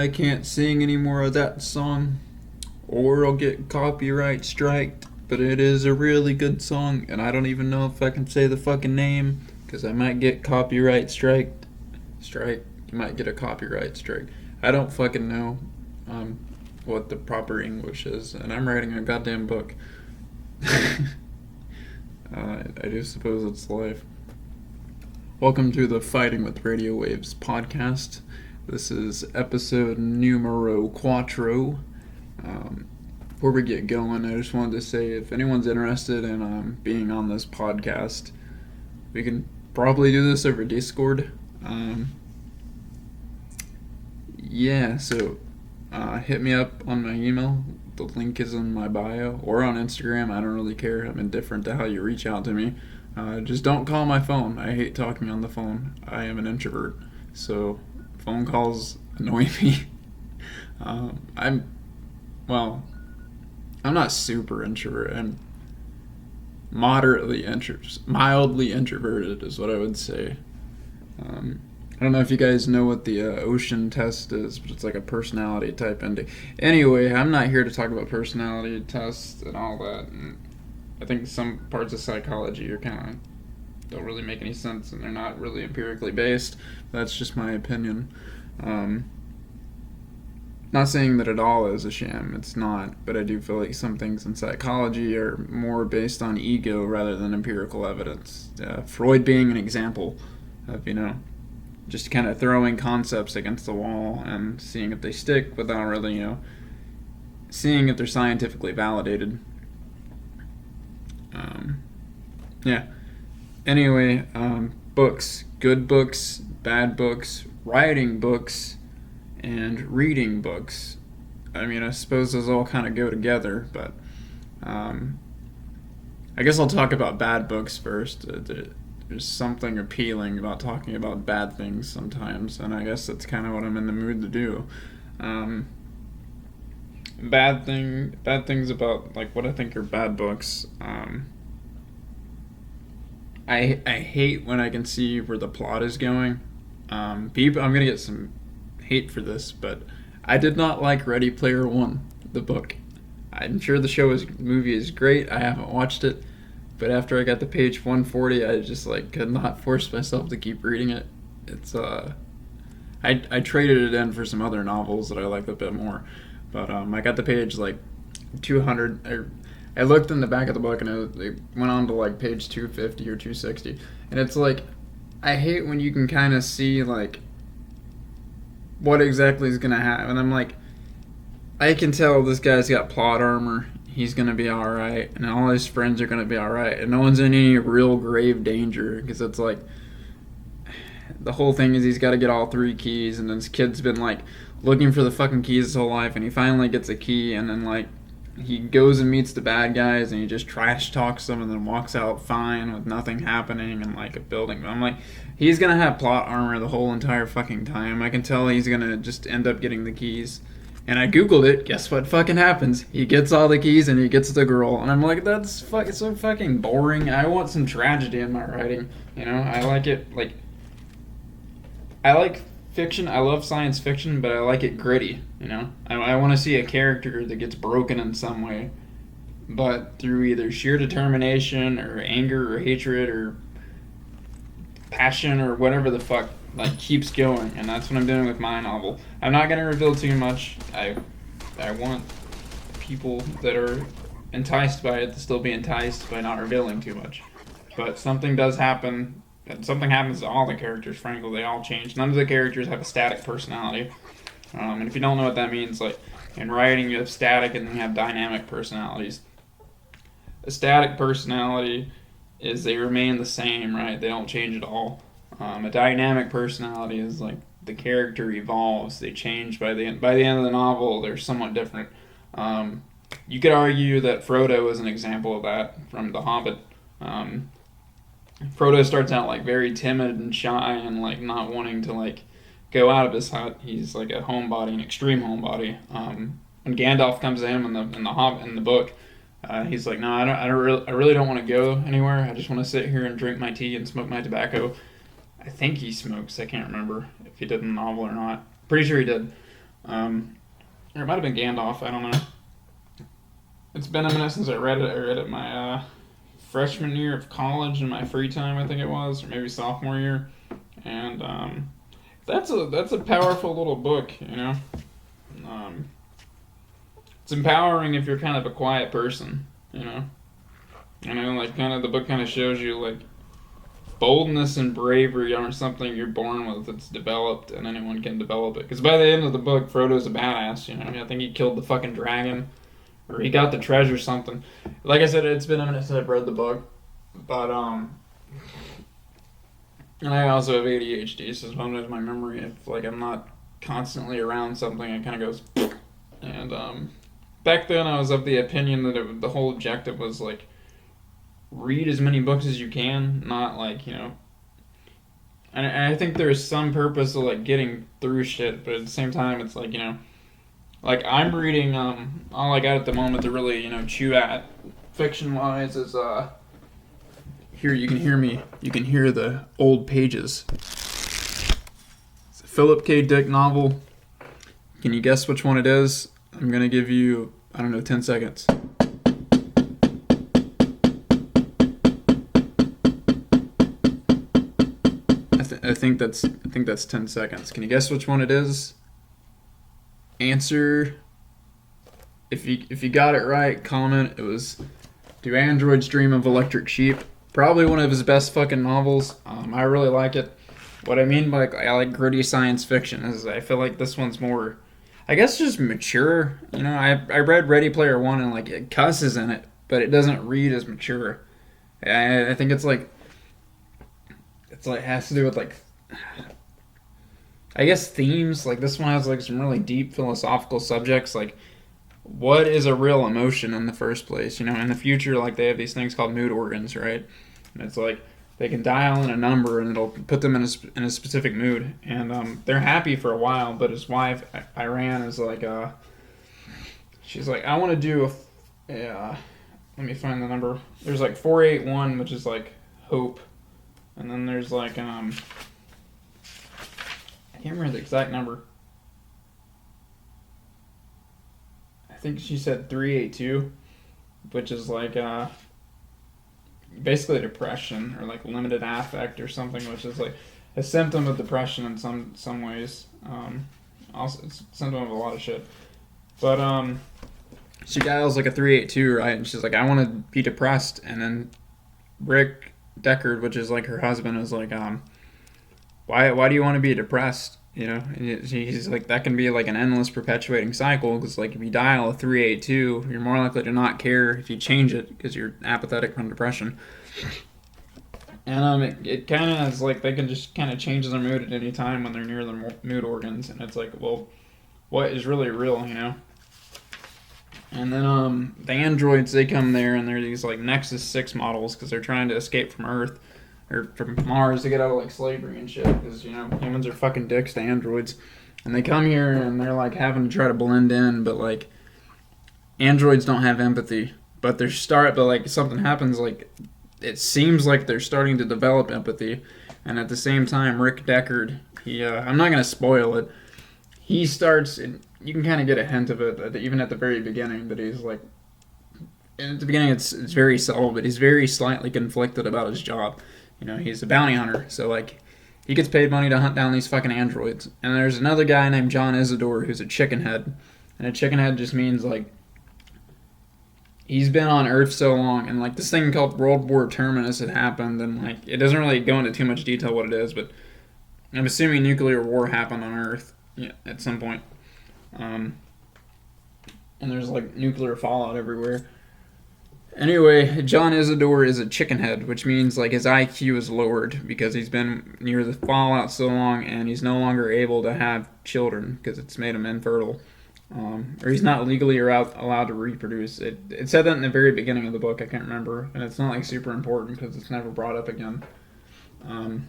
I can't sing any more of that song, or I'll get copyright striked. But it is a really good song, and I don't even know if I can say the fucking name, because I might get copyright striked. Strike? You might get a copyright strike. I don't fucking know what the proper English is, and I'm writing a goddamn book. I do suppose it's life. Welcome to the Fighting with Radio Waves podcast. This is episode numero cuatro. Before we get going, I just wanted to say if anyone's interested in being on this podcast, we can probably do this over Discord. So hit me up on my email. The link is in my bio, or on Instagram. I don't really care. I'm indifferent to how you reach out to me. Just don't call my phone. I hate talking on the phone. I am an introvert, so phone calls annoy me. I'm not super introvert. I'm mildly introverted is what I would say. I don't know if you guys know what the ocean test is, but it's like a personality type ending. Anyway, I'm not here to talk about personality tests and all that. And I think some parts of psychology are kind of don't really make any sense, and they're not really empirically based. That's just my opinion. Not saying that it all is a sham. It's not, but I do feel like some things in psychology are more based on ego rather than empirical evidence. Freud being an example of, just kind of throwing concepts against the wall and seeing if they stick without really, seeing if they're scientifically validated. Anyway, books, good books, bad books, writing books, and reading books. I suppose those all kind of go together, but I guess I'll talk about bad books first. There's something appealing about talking about bad things sometimes, and I guess that's kind of what I'm in the mood to do. Bad things about like what I think are bad books. I hate when I can see where the plot is going. I'm gonna get some hate for this, but I did not like Ready Player One, the book. I'm sure the movie is great. I haven't watched it. But after I got to page 140, I just could not force myself to keep reading it. It's I traded it in for some other novels that I like a bit more. But I got to page 200. I looked in the back of the book and it went on to page 250 or 260. And it's I hate when you can kind of see what exactly is gonna happen. And I'm I can tell this guy's got plot armor. He's going to be alright, and all his friends are going to be alright, and no one's in any real grave danger, because it's the whole thing is he's got to get all three keys, and this kid's been looking for the fucking keys his whole life, and he finally gets a key, and then he goes and meets the bad guys, and he just trash talks them, and then walks out fine with nothing happening, and a building. I'm he's going to have plot armor the whole entire fucking time. I can tell he's going to just end up getting the keys. And I googled it. Guess what fucking happens? He gets all the keys and he gets the girl. And I'm that's so fucking boring. I want some tragedy in my writing. I like it. I like fiction. I love science fiction, but I like it gritty. I want to see a character that gets broken in some way, but through either sheer determination or anger or hatred or passion or whatever the fuck. Keeps going, and that's what I'm doing with my novel. I'm not going to reveal too much. I want people that are enticed by it to still be enticed by not revealing too much. But something does happen, and something happens to all the characters, frankly. They all change. None of the characters have a static personality. And if you don't know what that means, in writing you have static and then you have dynamic personalities. A static personality is they remain the same, right? They don't change at all. A dynamic personality is the character evolves. They change by the end of the novel. They're somewhat different. You could argue that Frodo is an example of that from The Hobbit. Frodo starts out very timid and shy and not wanting to go out of his hut. He's a homebody, an extreme homebody. When Gandalf comes to him in the Hobbit in the book, he's no, I really don't want to go anywhere. I just want to sit here and drink my tea and smoke my tobacco. I think he smokes. I can't remember if he did in the novel or not. Pretty sure he did. Or it might have been Gandalf. I don't know. It's been a minute since I read it. I read it my freshman year of college in my free time, I think it was, or maybe sophomore year. And that's a powerful little book, you know. It's empowering if you're kind of a quiet person, you know. Like kind of the book kind of shows you like boldness and bravery aren't something you're born with. It's developed, and anyone can develop it. Because by the end of the book, Frodo's a badass. You know, I think he killed the fucking dragon, or he got the treasure or something. Like I said, it's been a minute since I've read the book, but and I also have ADHD, so sometimes my memory, if like I'm not constantly around something, it kind of goes. And back then, I was of the opinion that the whole objective was like read as many books as you can, not like, you know. And I think there's some purpose of like getting through shit, but at the same time, it's like, you know, like I'm reading. All I got at the moment to really, you know, chew at fiction wise is here you can hear me. You can hear the old pages. It's a Philip K. Dick novel. Can you guess which one it is? I'm gonna give you, I don't know, 10 seconds. I think that's 10 seconds. Can you guess which one it is? Answer. If you got it right, comment. It was Do Androids Dream of Electric Sheep? Probably one of his best fucking novels. I really like it. What I mean by I like gritty science fiction is I feel like this one's more, I guess, just mature. You know, I read Ready Player One and like it cusses in it, but it doesn't read as mature. I think it's like has to do with like, I guess, themes. Like this one has like some really deep philosophical subjects, like what is a real emotion in the first place. You know, in the future, like they have these things called mood organs, right? And it's like they can dial in a number and it'll put them in a specific mood, and they're happy for a while. But his wife, Iran, is like she's like, I want to do let me find the number. There's like 481, which is like hope. And then there's like, I can't remember the exact number. I think she said 382, which is like, basically depression or like limited affect or something, which is like a symptom of depression in some ways. Also, it's a symptom of a lot of shit. But, she dials like a 382, right? And she's like, I want to be depressed. And then Rick Deckard, which is like her husband, is like, why do you want to be depressed? You know, and he's like, that can be like an endless perpetuating cycle, because like if you dial a 382, you're more likely to not care if you change it because you're apathetic from depression. And it kind of is like they can just kind of change their mood at any time when they're near their mood organs, and it's like, well, what is really real, you know? And then the androids, they come there, and they're these like Nexus 6 models because they're trying to escape from Earth or from Mars to get out of like slavery and shit, because, you know, humans are fucking dicks to androids. And they come here and they're like having to try to blend in, but like androids don't have empathy. But like something happens, like it seems like they're starting to develop empathy. And at the same time, Rick Deckard, he I'm not gonna spoil it. He starts, you can kind of get a hint of it even at the very beginning, that he's like, and at the beginning it's very subtle, but he's very slightly conflicted about his job. You know, he's a bounty hunter, so like he gets paid money to hunt down these fucking androids. And there's another guy named John Isidore who's a chicken head, and a chicken head just means like he's been on Earth so long, and like this thing called World War Terminus had happened, and like it doesn't really go into too much detail what it is, but I'm assuming nuclear war happened on Earth, yeah, at some point. And there's like nuclear fallout everywhere. Anyway, John Isidore is a chicken head, which means like his IQ is lowered because he's been near the fallout so long, and he's no longer able to have children because it's made him infertile. Or he's not legally allowed to reproduce. It said that in the very beginning of the book, I can't remember, and it's not like super important because it's never brought up again. And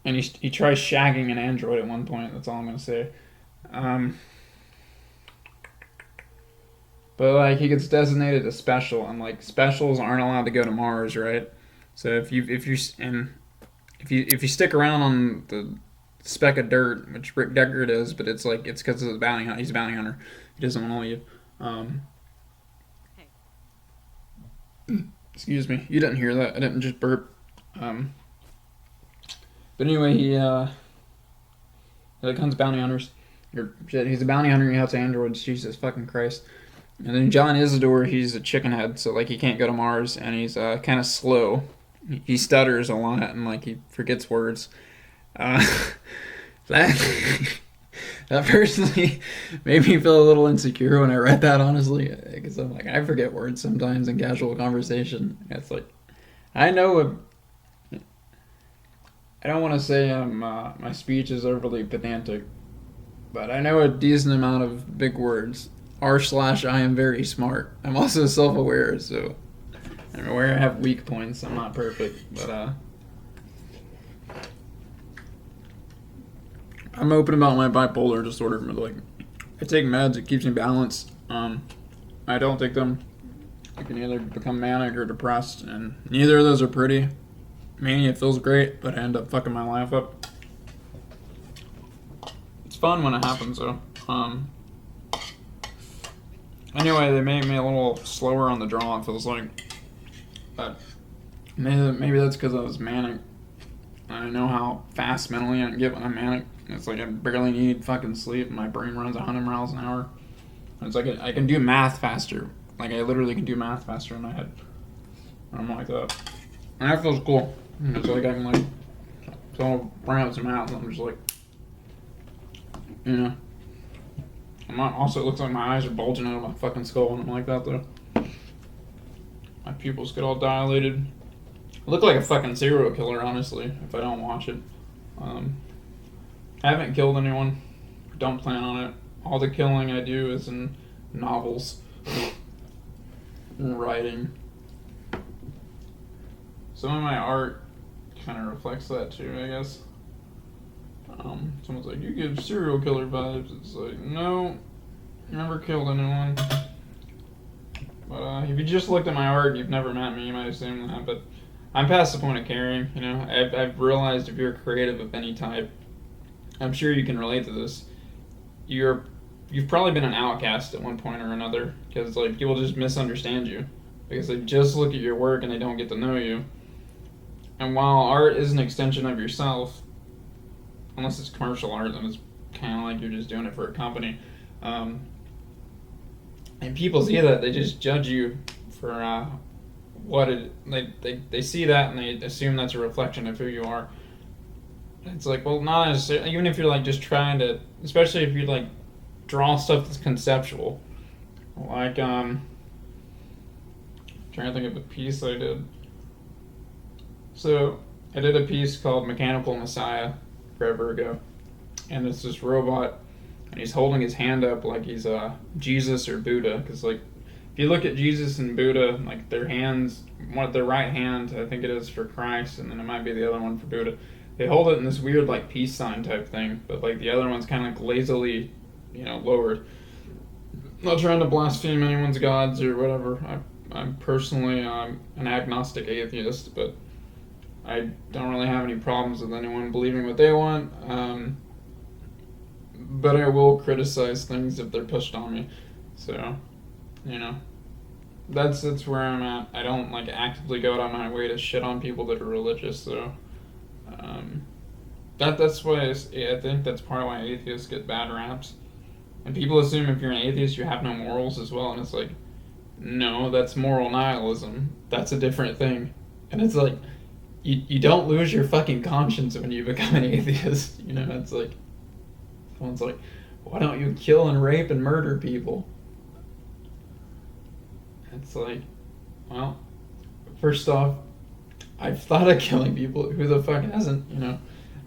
he tries shagging an android at one point, that's all I'm going to say. But like he gets designated a special, and like specials aren't allowed to go to Mars, right? So if you stick around on the speck of dirt, which Rick Deckard is, but it's like it's because of the bounty hunter. He's a bounty hunter. He doesn't want to leave. Excuse me. You didn't hear that. I didn't just burp. But anyway, he becomes bounty hunters. He's a bounty hunter. He helps androids. Jesus fucking Christ. And then John Isidore, he's a chicken head, so like he can't go to Mars, and he's kind of slow. He stutters a lot, and like he forgets words. That personally made me feel a little insecure when I read that, honestly, because I'm like, I forget words sometimes in casual conversation. It's like, I know I don't want to say my speech is overly pedantic, but I know a decent amount of big words. /I am very smart. I'm also self-aware, so I'm aware I have weak points. I'm not perfect, but I'm open about my bipolar disorder. But like, I take meds. It keeps me balanced. I don't take them. I can either become manic or depressed, and neither of those are pretty. Mania feels great, but I end up fucking my life up. It's fun when it happens, though. Anyway, they made me a little slower on the draw, it feels like. But maybe that's because I was manic. I know how fast mentally I can get when I'm manic. It's like I barely need fucking sleep. My brain runs 100 miles an hour. It's like I can do math faster. Like I literally can do math faster in my head. I'm like that. And that feels cool. It's like I can like, so I'll bring up some math and I'm just like, you know. I'm not, also, it looks like my eyes are bulging out of my fucking skull and I'm like that though. My pupils get all dilated. I look like a fucking serial killer, honestly, if I don't watch it. I haven't killed anyone. Don't plan on it. All the killing I do is in novels and writing. Some of my art kind of reflects that too, I guess. Someone's like, you give serial killer vibes. It's like, no, never killed anyone. But if you just looked at my art, you've never met me, you might assume that. But I'm past the point of caring, you know. I've realized if you're creative of any type, I'm sure you can relate to this. You've probably been an outcast at one point or another, because like people just misunderstand you because they just look at your work and they don't get to know you. And while art is an extension of yourself, unless it's commercial art, then it's kind of like you're just doing it for a company. And people see that, they just judge you for what it. They see that and they assume that's a reflection of who you are. It's like, well, not necessarily. Even if you're like just trying to, especially if you like draw stuff that's conceptual. Like trying to think of a piece I did. So I did a piece called Mechanical Messiah forever ago, and it's this robot, and he's holding his hand up like he's Jesus or Buddha, because like if you look at Jesus and Buddha, like their hands, their right hand I think it is for Christ, and then it might be the other one for Buddha. They hold it in this weird like peace sign type thing, but like the other one's kind of like lazily, you know, lowered. Not trying to blaspheme anyone's gods or whatever. I'm personally an agnostic atheist, but I don't really have any problems with anyone believing what they want. But I will criticize things if they're pushed on me. So, you know, that's where I'm at. I don't like actively go out on my way to shit on people that are religious. So, that's why I think that's part of why atheists get bad raps. And people assume if you're an atheist, you have no morals as well. And it's like, no, that's moral nihilism. That's a different thing. And it's like, you don't lose your fucking conscience when you become an atheist. You know, it's like, someone's like, why don't you kill and rape and murder people? It's like, well, first off, I've thought of killing people. Who the fuck hasn't, you know?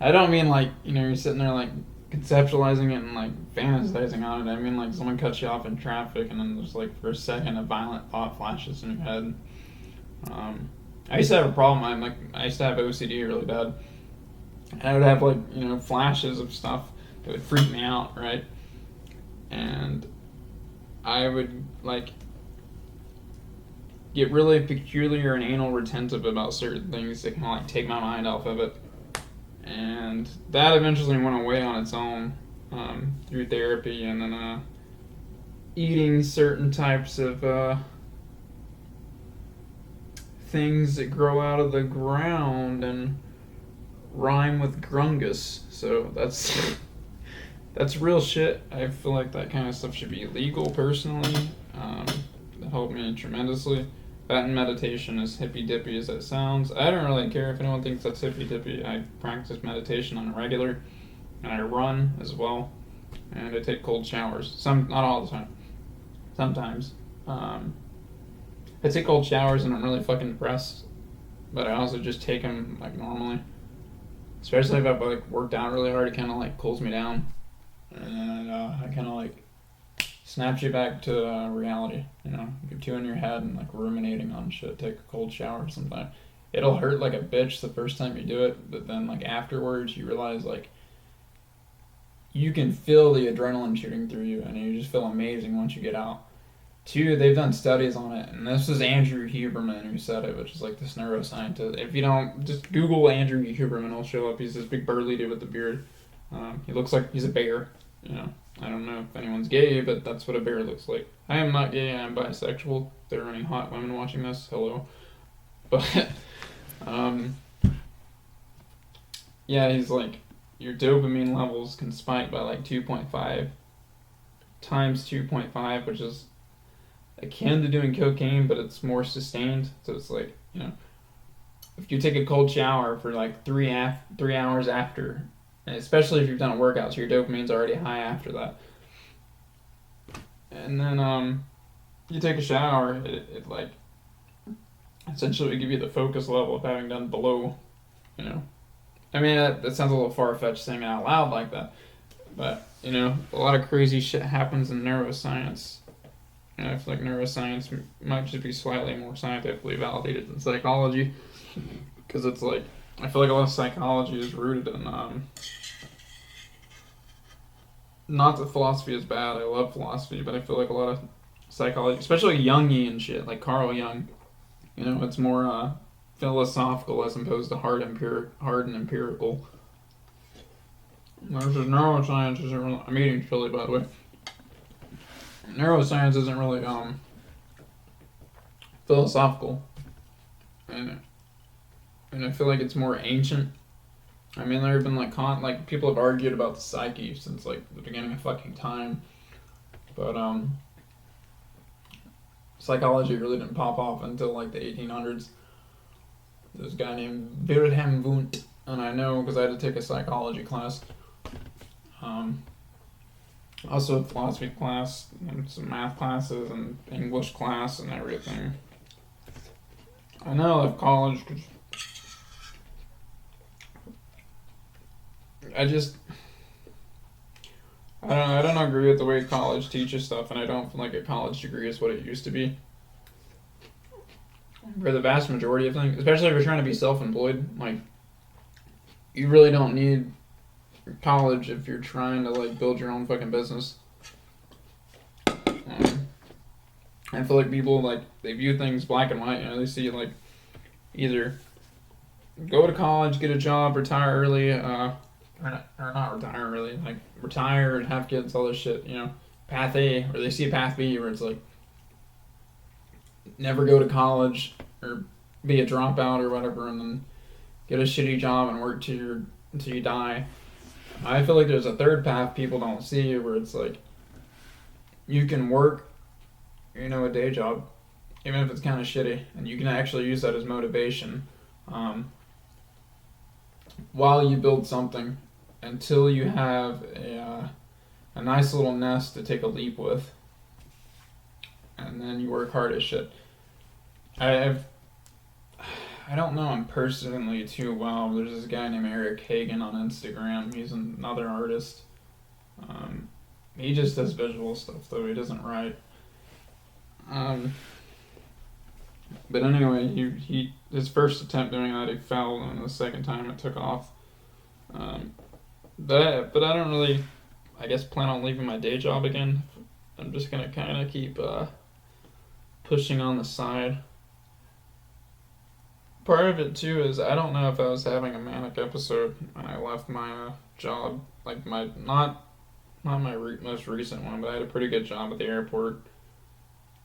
I don't mean like, you know, you're sitting there like conceptualizing it and like fantasizing on it. I mean like someone cuts you off in traffic and then just like for a second a violent thought flashes in your head. I used to have a problem. I used to have OCD really bad. And I would have like, you know, flashes of stuff that would freak me out, right? And I would like get really peculiar and anal retentive about certain things that kind of like take my mind off of it. And that eventually went away on its own through therapy, and then eating certain types of things that grow out of the ground and rhyme with grungus. So that's real shit. I feel like that kind of stuff should be illegal personally. That helped me tremendously. That and meditation, as hippy dippy as that sounds. I don't really care if anyone thinks that's hippy dippy. I practice meditation on a regular, and I run as well, and I take cold showers. Not all the time. Sometimes. I take cold showers and I'm really fucking depressed, but I also just take them like normally. Especially if I've like worked out really hard, it kind of like cools me down, and I kind of like snaps you back to reality. You know, you're two in your head and like ruminating on shit. Take a cold shower sometime. It'll hurt like a bitch the first time you do it, but then like afterwards you realize like you can feel the adrenaline shooting through you, and you just feel amazing once you get out. Two, they've done studies on it, and this is Andrew Huberman who said it, which is like this neuroscientist. If you don't, just Google Andrew Huberman, he'll show up. He's this big burly dude with a beard. He looks like he's a bear. You know, I don't know if anyone's gay, but that's what a bear looks like. I am not gay. I am bisexual. If there are any hot women watching this, hello. But yeah, he's like, your dopamine levels can spike by like 2.5 times 2.5, which is akin to doing cocaine, but it's more sustained. So it's like, you know, if you take a cold shower for like 3 hours after, and especially if you've done a workout, so your dopamine's already high after that, and then you take a shower, it like essentially would give you the focus level of having done below, you know. I mean, that sounds a little far-fetched saying it out loud like that, but you know, a lot of crazy shit happens in neuroscience. And I feel like neuroscience might just be slightly more scientifically validated than psychology, because it's like, I feel like a lot of psychology is rooted in, not that philosophy is bad, I love philosophy, but I feel like a lot of psychology, especially Jungian shit, like Carl Jung, you know, it's more philosophical as opposed to hard and empirical. Versus neuroscience isn't really, I'm eating chili, by the way. Neuroscience isn't really philosophical, and I feel like it's more ancient. I mean, there have been like people have argued about the psyche since like the beginning of fucking time, but psychology really didn't pop off until like the 1800s. There's a guy named Wilhelm Wundt, and I know because I had to take a psychology class. Also a philosophy class, and some math classes, and English class, and everything. I know I left college because I don't agree with the way college teaches stuff, and I don't feel like a college degree is what it used to be. For the vast majority of things, especially if you're trying to be self-employed, like, you really don't need college if you're trying to like build your own fucking business. I feel like people like they view things black and white. You know, they see like either go to college, get a job, retire early, or not retire early, like retire and have kids, all this shit. You know, path A, or they see path B where it's like never go to college or be a dropout or whatever, and then get a shitty job and work until you die. I feel like there's a third path people don't see where it's like you can work, you know, a day job, even if it's kind of shitty, and you can actually use that as motivation while you build something until you have a nice little nest to take a leap with, and then you work hard as shit. I don't know him personally too well. There's this guy named Eric Hagen on Instagram. He's another artist. He just does visual stuff, though. He doesn't write. But anyway, he his first attempt doing that, he fell, and the second time it took off. But I don't really, I guess, plan on leaving my day job again. I'm just gonna kind of keep pushing on the side. part of it too is I don't know if I was having a manic episode when I left my job, like my not my most recent one, but I had a pretty good job at the airport,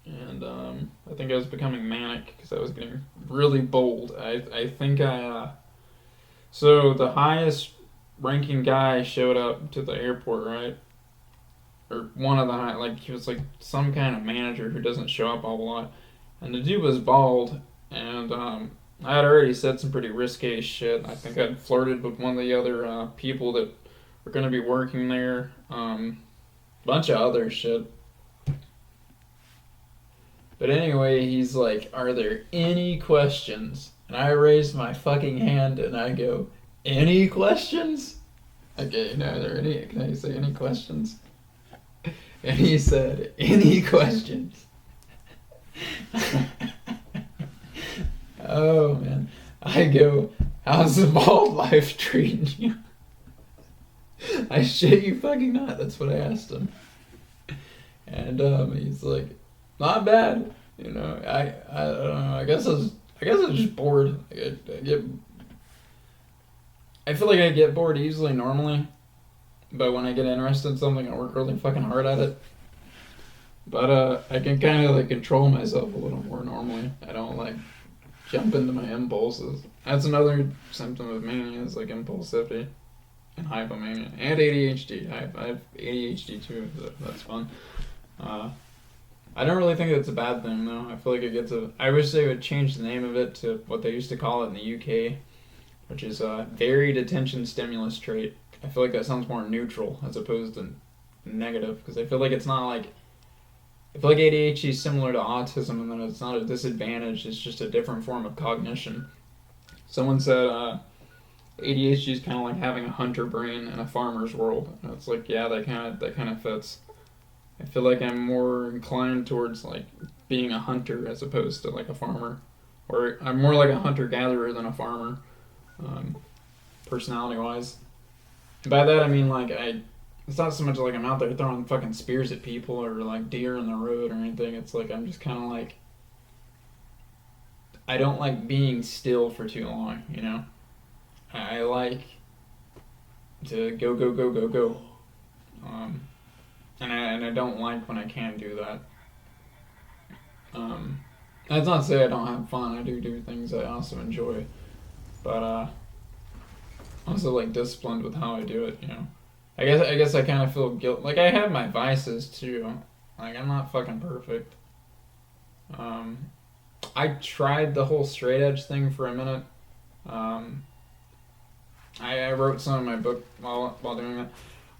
and I think I was becoming manic because I was getting really bold. I think so the highest ranking guy showed up to the airport, right? Or one of the high, like he was like some kind of manager who doesn't show up a whole lot, and the dude was bald, and I had already said some pretty risque shit. I think I'd flirted with one of the other people that were going to be working there. Bunch of other shit. But anyway, he's like, "Are there any questions?" And I raised my fucking hand and I go, "Any questions?" Okay, no, are there any? Can I say any questions? And he said, "Any questions?" Oh man. I go, "How's the bald life treating you?" I shit you fucking not. That's what I asked him. And he's like, "Not bad." You know, I don't know. I guess I was just bored. I feel like I get bored easily normally, but when I get interested in something, I work really fucking hard at it. But I can kind of like control myself a little more normally. I don't like jump into my impulses. That's another symptom of mania, is like impulsivity and hypomania and ADHD. I have ADHD too, so that's fun. I don't really think it's a bad thing though. I feel like it gets a. I wish they would change the name of it to what they used to call it in the UK, which is varied attention stimulus trait. I feel like that sounds more neutral as opposed to negative, because I feel like it's not like. I feel like ADHD is similar to autism, and that it's not a disadvantage. It's just a different form of cognition. Someone said ADHD is kind of like having a hunter brain in a farmer's world. And it's like, yeah, that kind of fits. I feel like I'm more inclined towards like being a hunter as opposed to like a farmer, or I'm more like a hunter-gatherer than a farmer, personality-wise. By that I mean like it's not so much like I'm out there throwing fucking spears at people or like deer in the road or anything. It's like I'm just kind of like, I don't like being still for too long, you know? I like to go, go, go, go, go. And I don't like when I can't do that. That's not to say I don't have fun. I do things I also enjoy. But I'm also like disciplined with how I do it, you know? I guess I kind of feel guilt. Like I have my vices too. Like I'm not fucking perfect. I tried the whole straight edge thing for a minute. I wrote some of my book while doing it.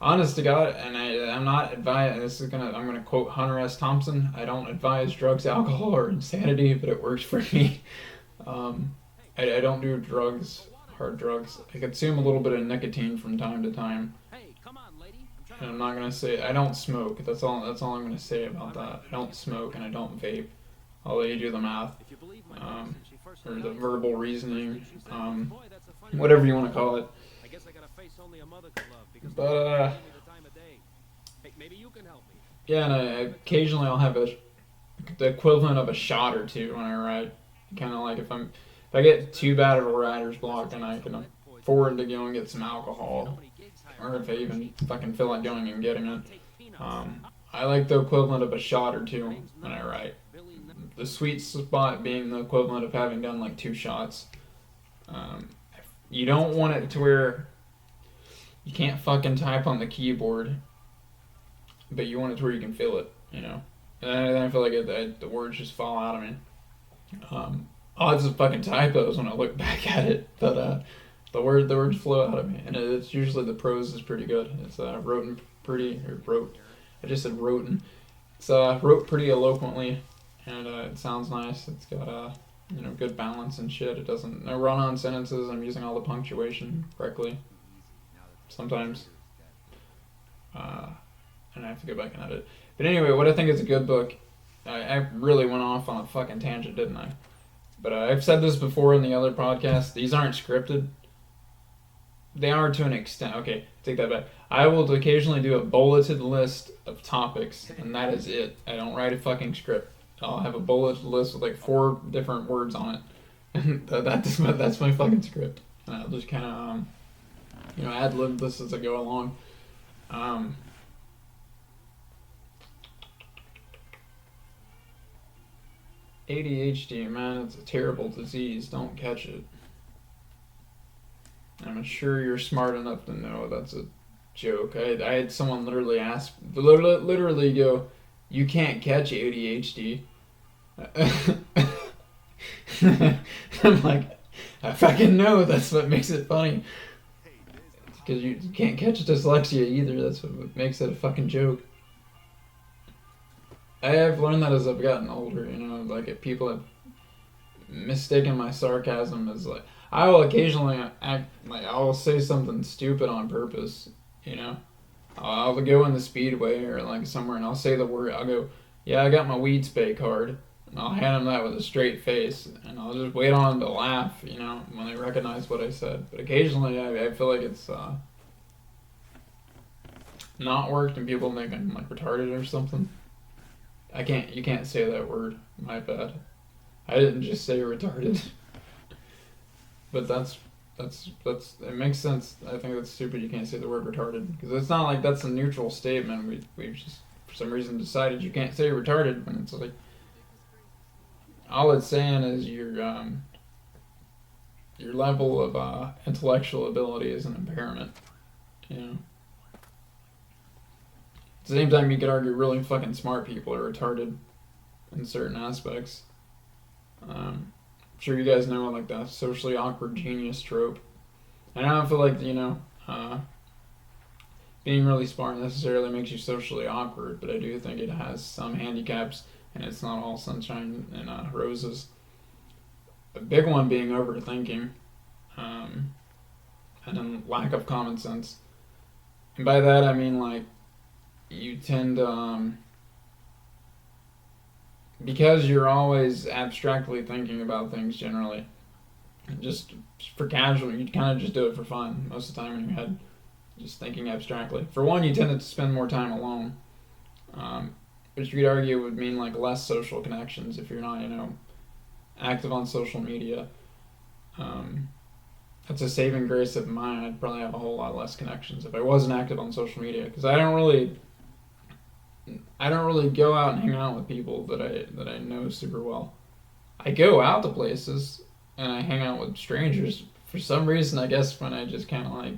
Honest to God, and I'm not advising. I'm gonna quote Hunter S. Thompson. I don't advise drugs, alcohol, or insanity, but it works for me. I don't do drugs, hard drugs. I consume a little bit of nicotine from time to time. And I'm not gonna say I don't smoke. That's all I'm gonna say about that. I don't smoke and I don't vape. I'll let you do the math, or the verbal reasoning, whatever you want to call it. But yeah, and occasionally I'll have the equivalent of a shot or two when I ride. Kind of like if I get too bad of a rider's block, then I can afford to go and get some alcohol, or if I even fucking feel like going and getting it. I like the equivalent of a shot or two when I ride. The sweet spot being the equivalent of having done like 2 shots. You don't want it to where you can't fucking type on the keyboard, but you want it to where you can feel it, you know? And I feel like the words just fall out of me. Odds of fucking typos when I look back at it, but the words flow out of me, and it's usually the prose is pretty good. It's wrote pretty, or wrote. I just said wrote. It's wrote pretty eloquently, and it sounds nice. It's got good balance and shit. It doesn't no run-on sentences. I'm using all the punctuation correctly. Sometimes, and I have to go back and edit. But anyway, what I think is a good book. I really went off on a fucking tangent, didn't I? But I've said this before in the other podcast. These aren't scripted. They are to an extent. Okay, take that back. I will occasionally do a bulleted list of topics, and that is it. I don't write a fucking script. I'll have a bulleted list with like 4 different words on it, That's my fucking script. And I'll just kind of, ad lib this as I go along. ADHD, man, it's a terrible disease. Don't catch it. I'm sure you're smart enough to know that's a joke. I had someone literally go, "You can't catch ADHD." I'm like, I fucking know. That's what makes it funny. Because you can't catch dyslexia either. That's what makes it a fucking joke. I have learned that as I've gotten older. Like if people have mistaken my sarcasm as like, I will occasionally act like I will say something stupid on purpose. I'll go in the speedway or like somewhere and I'll say the word. I'll go, "Yeah, I got my weed spay card." And I'll hand them that with a straight face, and I'll just wait on them to laugh, when they recognize what I said. But occasionally, I feel like it's not worked, and people think I'm like retarded or something. You can't say that word. My bad. I didn't just say retarded. But that's it makes sense. I think that's stupid. You can't say the word retarded because it's not like that's a neutral statement. We've just for some reason decided you can't say retarded when it's like. All it's saying is your level of intellectual ability is an impairment. At the same time, you could argue really fucking smart people are retarded in certain aspects. I'm sure you guys know like that socially awkward genius trope. And I don't feel like being really smart necessarily makes you socially awkward, but I do think it has some handicaps. And it's not all sunshine and roses. A big one being overthinking, and then lack of common sense. And by that I mean like you tend to, because you're always abstractly thinking about things generally, just for casual, you kind of just do it for fun most of the time in your head, just thinking abstractly. For one, you tend to spend more time alone. Which you could argue would mean like less social connections if you're not, active on social media. That's a saving grace of mine. I'd probably have a whole lot less connections if I wasn't active on social media because I don't really go out and hang out with people that I know super well. I go out to places and I hang out with strangers for some reason. I guess when I just kind of like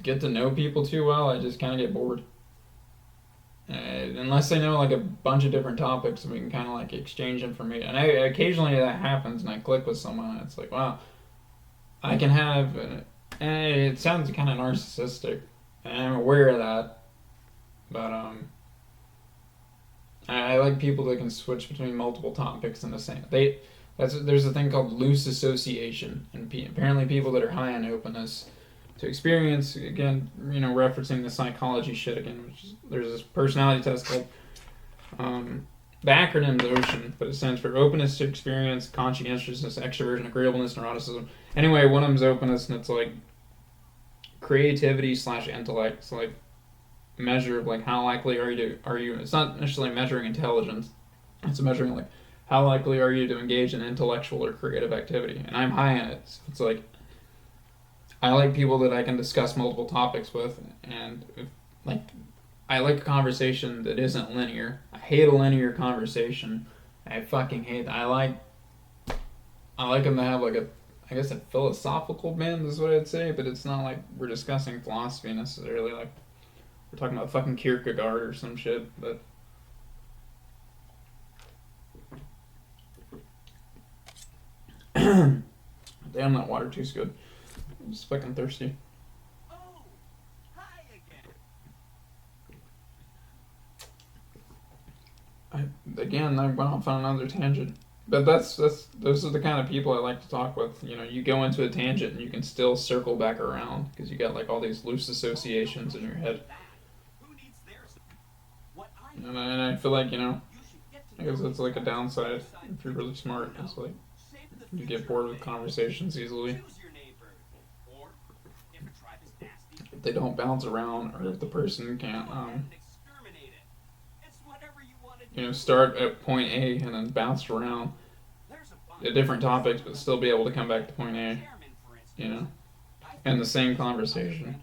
get to know people too well, I just kind of get bored. Unless I know like a bunch of different topics and we can kind of like exchange information. And occasionally that happens and I click with someone and it's like, wow, I can have, and it sounds kind of narcissistic and I'm aware of that, but I like people that can switch between multiple topics in the same, there's a thing called loose association, and apparently people that are high on openness to experience, again, referencing the psychology shit again, which is, there's this personality test called, the acronym's OCEAN, but it stands for openness to experience, conscientiousness, extroversion, agreeableness, neuroticism. Anyway, one of them's openness, and it's like creativity / intellect. It's like measure of like how likely are you, it's not necessarily measuring intelligence, it's measuring like how likely are you to engage in intellectual or creative activity, and I'm high in it, so it's like I like people that I can discuss multiple topics with, and I like a conversation that isn't linear. I hate a linear conversation. I fucking hate that. I like them to have like a philosophical bent is what I'd say, but it's not like we're discussing philosophy necessarily. Like we're talking about fucking Kierkegaard or some shit, but. Damn, that water tastes good. I'm just fucking thirsty. Oh, hi again. I went off on another tangent. But those are the kind of people I like to talk with. You go into a tangent and you can still circle back around because you got like all these loose associations in your head. And I feel like, I guess that's like a downside if you're really smart. It's like you get bored with conversations easily. If they don't bounce around, or if the person can't, start at point A and then bounce around. different topics, but still be able to come back to point A, you know, in the same conversation.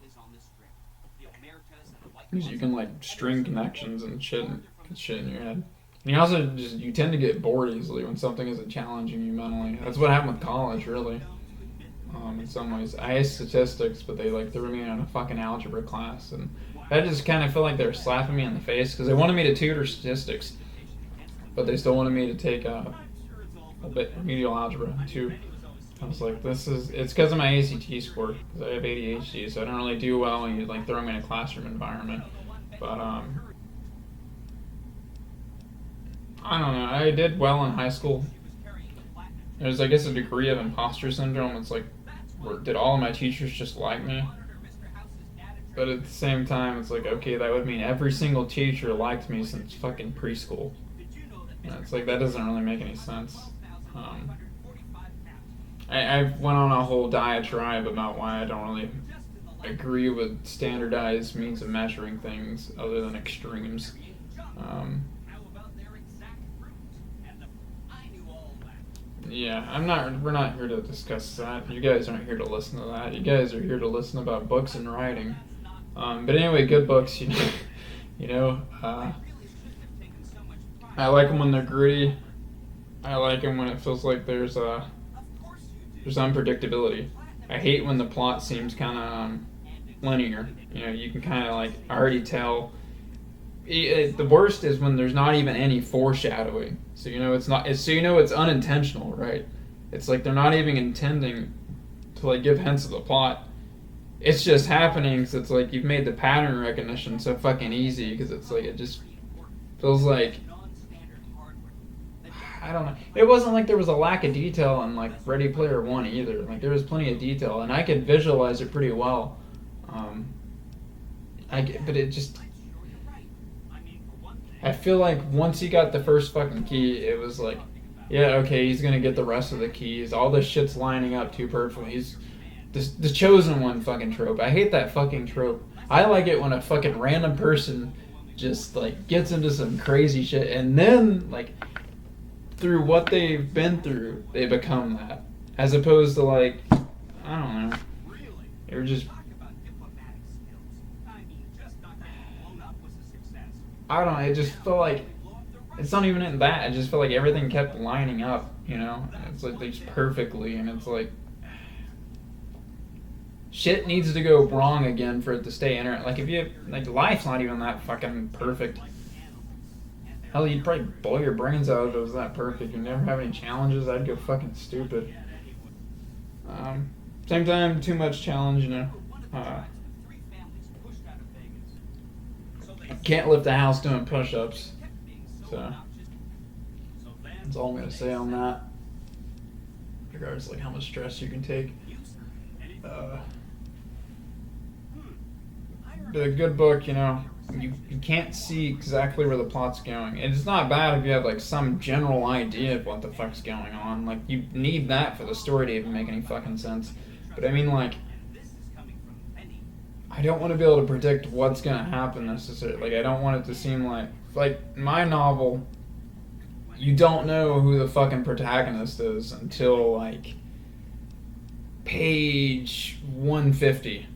Because you can like string connections and shit in your head. And you also you tend to get bored easily when something isn't challenging you mentally. That's what happened with college, really. In some ways, I hate statistics, but they like threw me in a fucking algebra class, and I just kind of feel like they were slapping me in the face because they wanted me to tutor statistics, but they still wanted me to take a bit remedial algebra too. I was like, it's because of my ACT score, because I have ADHD, so I don't really do well when you like throw me in a classroom environment. But I don't know. I did well in high school. There's, I guess, a degree of imposter syndrome. It's like, did all of my teachers just like me? But at the same time, it's like, okay, that would mean every single teacher liked me since fucking preschool. And it's like, that doesn't really make any sense. I went on a whole diatribe about why I don't really agree with standardized means of measuring things other than extremes. Yeah, we're not here to discuss that. You guys aren't here to listen to that. You guys are here to listen about books and writing. But anyway, good books, I like them when they're gritty. I like them when it feels like there's unpredictability. I hate when the plot seems kind of linear. You can kind of like already tell. The worst is when there's not even any foreshadowing. So it's unintentional, right? It's like they're not even intending to like give hints of the plot. It's just happening because it's like you've made the pattern recognition so fucking easy because it's like it just feels like, I don't know. It wasn't like there was a lack of detail in like Ready Player One either. Like there was plenty of detail and I could visualize it pretty well. But it just, I feel like once he got the first fucking key, it was like, yeah, okay, he's gonna get the rest of the keys. All this shit's lining up too perfectly. He's the chosen one fucking trope. I hate that fucking trope. I like it when a fucking random person just like gets into some crazy shit and then like through what they've been through, they become that. As opposed to like, I don't know. They were just, I don't know, it just felt like, it's not even in that, I just felt like everything kept lining up, It's like just perfectly, and it's like, shit needs to go wrong again for it to stay in it. Like if you, like life's not even that fucking perfect. Hell, you'd probably blow your brains out if it was that perfect. You'd never have any challenges, I'd go fucking stupid. Same time, too much challenge, can't lift a house doing push-ups. So that's all I'm gonna say on that. Regardless, like how much stress you can take. The good book, you can't see exactly where the plot's going. And it's not bad if you have like some general idea of what the fuck's going on. Like you need that for the story to even make any fucking sense. But I mean, like, I don't want to be able to predict what's gonna happen necessarily. Like I don't want it to seem like my novel, you don't know who the fucking protagonist is until like page 150.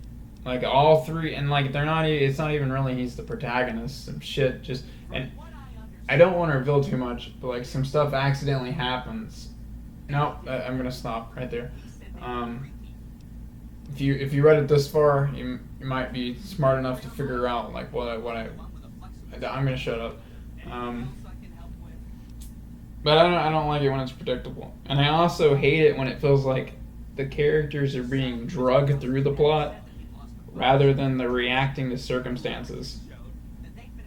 Like all three, and like they're not. It's not even really he's the protagonist. Some shit just, and I don't want to reveal too much, but like some stuff accidentally happens. No, I'm gonna stop right there. If you read it this far, you might be smart enough to figure out like I'm gonna shut up. But I don't like it when it's predictable, and I also hate it when it feels like the characters are being drugged through the plot rather than they're reacting to circumstances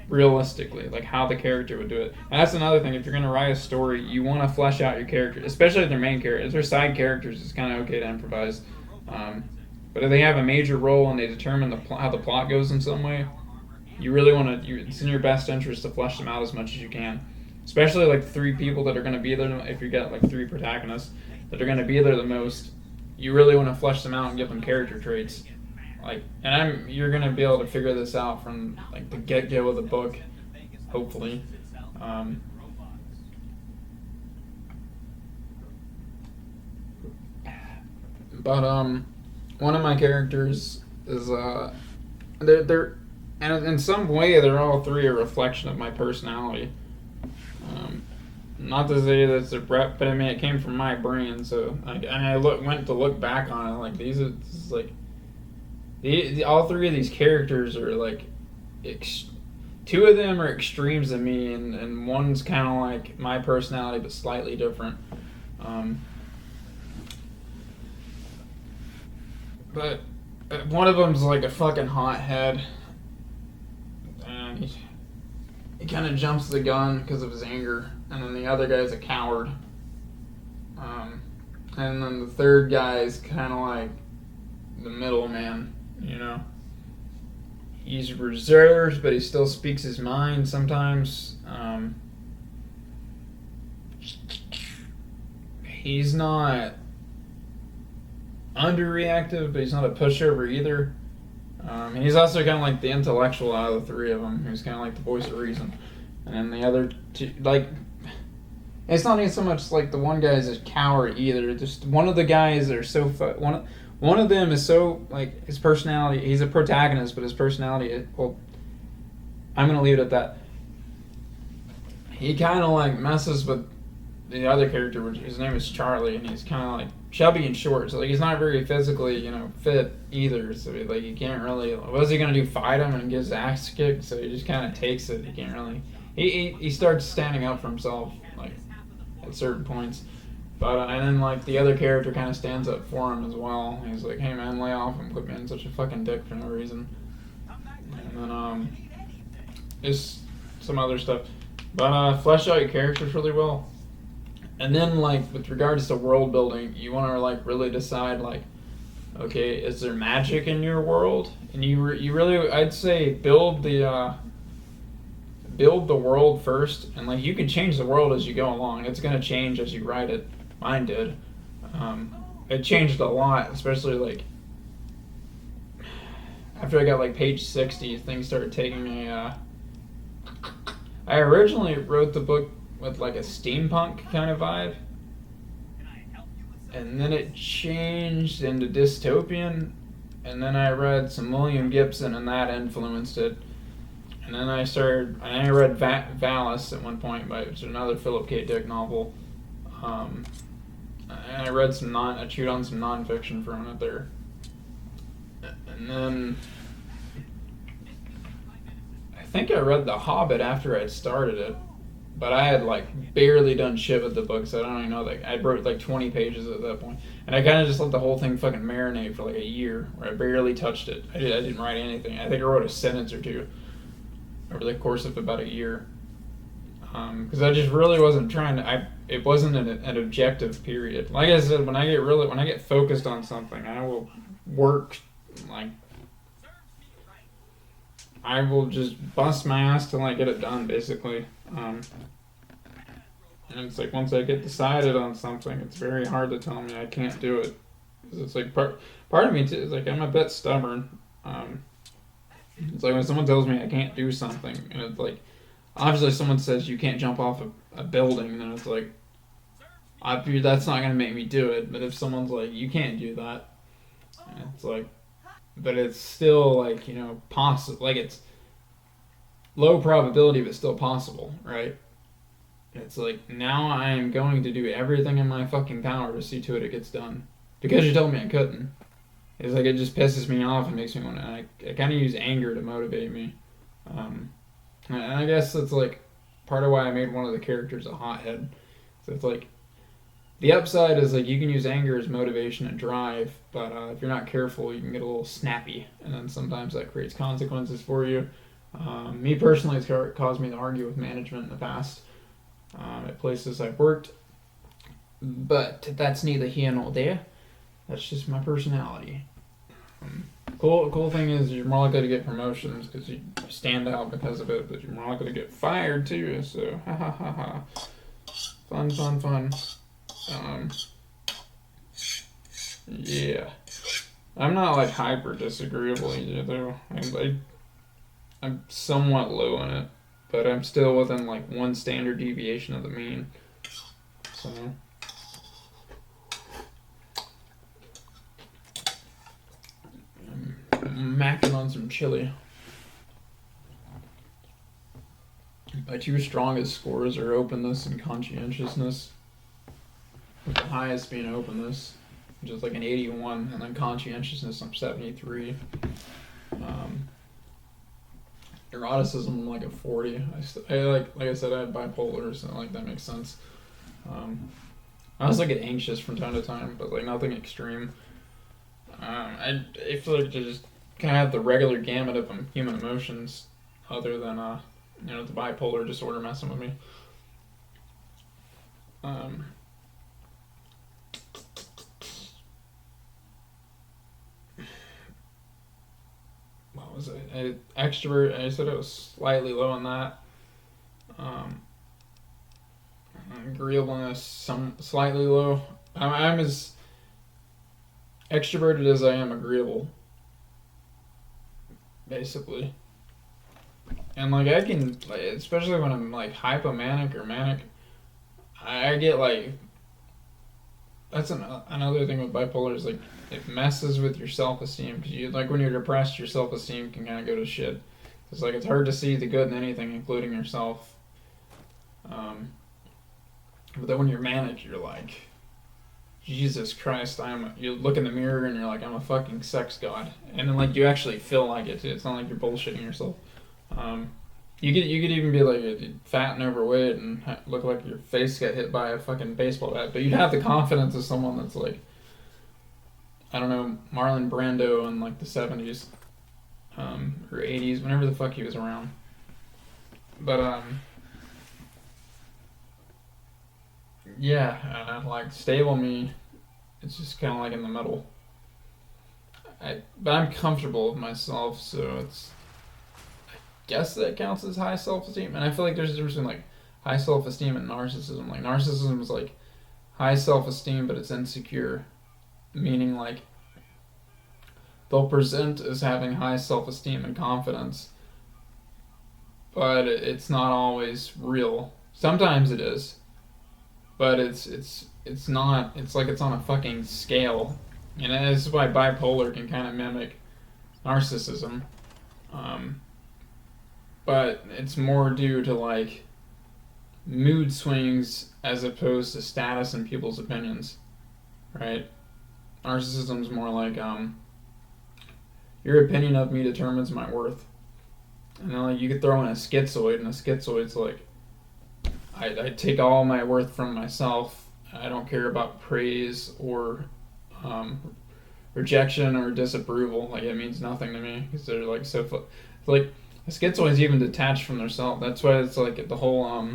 realistically, like how the character would do it. And that's another thing. If you're going to write a story, you want to flesh out your characters, especially if they're main characters. If they're side characters, it's kind of okay to improvise. But if they have a major role and they determine how the plot goes in some way, you really want to. It's in your best interest to flesh them out as much as you can. Especially like three people that are going to be there. If you get like three protagonists that are going to be there the most, you really want to flesh them out and give them character traits. Like, and you're gonna be able to figure this out from like the get-go of the book, hopefully. But one of my characters is they're and in some way they're all three a reflection of my personality. Not to say that's a rep, but I mean it came from my brain. So went to look back on it like this is like all three of these characters are like two of them are extremes of me, and one's kind of like my personality but slightly different. But one of them's like a fucking hothead, and he kind of jumps the gun because of his anger, and then the other guy's a coward. And then the third guy is kind of like the middleman, you know. He's reserved, but he still speaks his mind sometimes. He's not underreactive, but he's not a pushover either. He's also kind of like the intellectual out of the three of them. He's kind of like the voice of reason. And then the other two, like, it's not even so much like the one guy is a coward either. Just one of the guys are so one of them is so like his personality. He's a protagonist, but his personality. Well, I'm gonna leave it at that. He kind of like messes with the other character, which his name is Charlie, and he's kind of like chubby and short, so like he's not very physically, fit either. So like you can't really. What's he gonna do? Fight him and get his ass kicked? So he just kind of takes it. He can't really. He starts standing up for himself like at certain points, but and then like the other character kind of stands up for him as well. He's like, "Hey man, lay off and quit being such a fucking dick for no reason." And then just some other stuff, but flesh out your characters really well. And then, like, with regards to world building, you want to, like, really decide, like, okay, is there magic in your world? And you really, I'd say, build the world first. And, like, you can change the world as you go along. It's going to change as you write it. Mine did. It changed a lot, especially, like, after I got, like, page 60, things started taking a, I originally wrote the book with like a steampunk kind of vibe, and then it changed into dystopian, and then I read some William Gibson and that influenced it, and then I read Valis at one point, which is another Philip K. Dick novel, and I read I chewed on some nonfiction for a minute there, and then I think I read The Hobbit after I'd started it. But I had like barely done shit with the book, so I don't even know. Like I wrote like 20 pages at that point, and I kind of just let the whole thing fucking marinate for like a year, where I barely touched it. I didn't write anything. I think I wrote a sentence or two over the course of about a year, because I just really wasn't trying to. It wasn't an objective period. Like I said, when I get focused on something, I will work like. I will just bust my ass till I get it done, basically. And it's like once I get decided on something, it's very hard to tell me I can't do it. Because it's like part of me too, is like I'm a bit stubborn. It's like when someone tells me I can't do something, and it's like obviously if someone says you can't jump off a building, then it's like that's not gonna make me do it. But if someone's like you can't do that, it's like. But it's still like possible. Like it's low probability, but still possible, right? It's like now I am going to do everything in my fucking power to see to it gets done because you told me I couldn't. It's like it just pisses me off and makes me want to. I kind of use anger to motivate me, and I guess that's like part of why I made one of the characters a hothead. So it's like. The upside is like you can use anger as motivation and drive, but if you're not careful, you can get a little snappy, and then sometimes that creates consequences for you. Me personally, it's caused me to argue with management in the past at places I've worked, but that's neither here nor there. That's just my personality. Cool thing is you're more likely to get promotions because you stand out because of it, but you're more likely to get fired too. So ha ha ha ha, fun. Yeah. I'm not like hyper disagreeable either though. I'm somewhat low in it, but I'm still within like one standard deviation of the mean. So I'm macking on some chili. My two strongest scores are openness and conscientiousness, with the highest being openness, which is like an 81, and then conscientiousness I'm 73. Eroticism I'm like a 40. I like I said, I had bipolar, so like that makes sense. I also get anxious from time to time, but like nothing extreme. I feel like to just kind of have the regular gamut of human emotions, other than the bipolar disorder messing with me. What was it? Extrovert. I said I was slightly low on that. Agreeableness, some slightly low. I'm as extroverted as I am agreeable, basically. And like I can, like, especially when I'm like hypomanic or manic, I get like, that's another thing with bipolar is like it messes with your self-esteem, because you like when you're depressed, your self-esteem can kind of go to shit. It's like it's hard to see the good in anything, including yourself. But then when you're manic, you're like, Jesus Christ, you look in the mirror and you're like, I'm a fucking sex god. And then like you actually feel like it too. It's not like you're bullshitting yourself. You could even be like fat and overweight and look like your face got hit by a fucking baseball bat, but you'd have the confidence of someone that's like, I don't know, Marlon Brando in like the 70s, or 80s, whenever the fuck he was around. But yeah, like stable me, it's just kind of like in the middle. But I'm comfortable with myself, so it's, I guess that counts as high self-esteem. And I feel like there's a difference between like high self-esteem and narcissism. Like narcissism is like high self-esteem, but it's insecure, meaning like they'll present as having high self-esteem and confidence, but it's not always real. Sometimes it is, but it's not. It's like it's on a fucking scale, and this is why bipolar can kind of mimic narcissism. But it's more due to like mood swings as opposed to status and people's opinions, right? Narcissism is more like your opinion of me determines my worth. And then like you could throw in a schizoid, and a schizoid's like, I take all my worth from myself. I don't care about praise or rejection or disapproval. Like it means nothing to me, because they're like so like a schizoid's even detached from themselves. That's why it's like the whole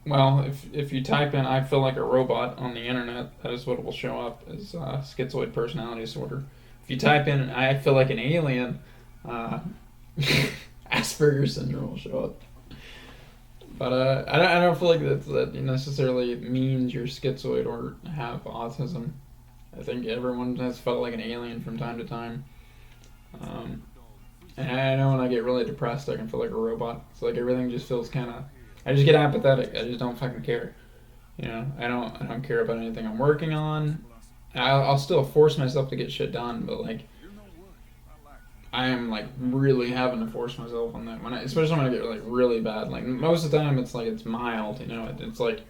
well, if you type in "I feel like a robot" on the internet, that is what will show up as schizoid personality disorder. If you type in "I feel like an alien," Asperger's syndrome will show up. But I don't feel like that necessarily means you're schizoid or have autism. I think everyone has felt like an alien from time to time. And I know when I get really depressed, I can feel like a robot. It's like everything just feels kind of. I just get apathetic. I just don't fucking care. I don't care about anything I'm working on. I'll still force myself to get shit done, but like I am like really having to force myself on that especially when I get like really bad. Like most of the time, it's like it's mild. It's like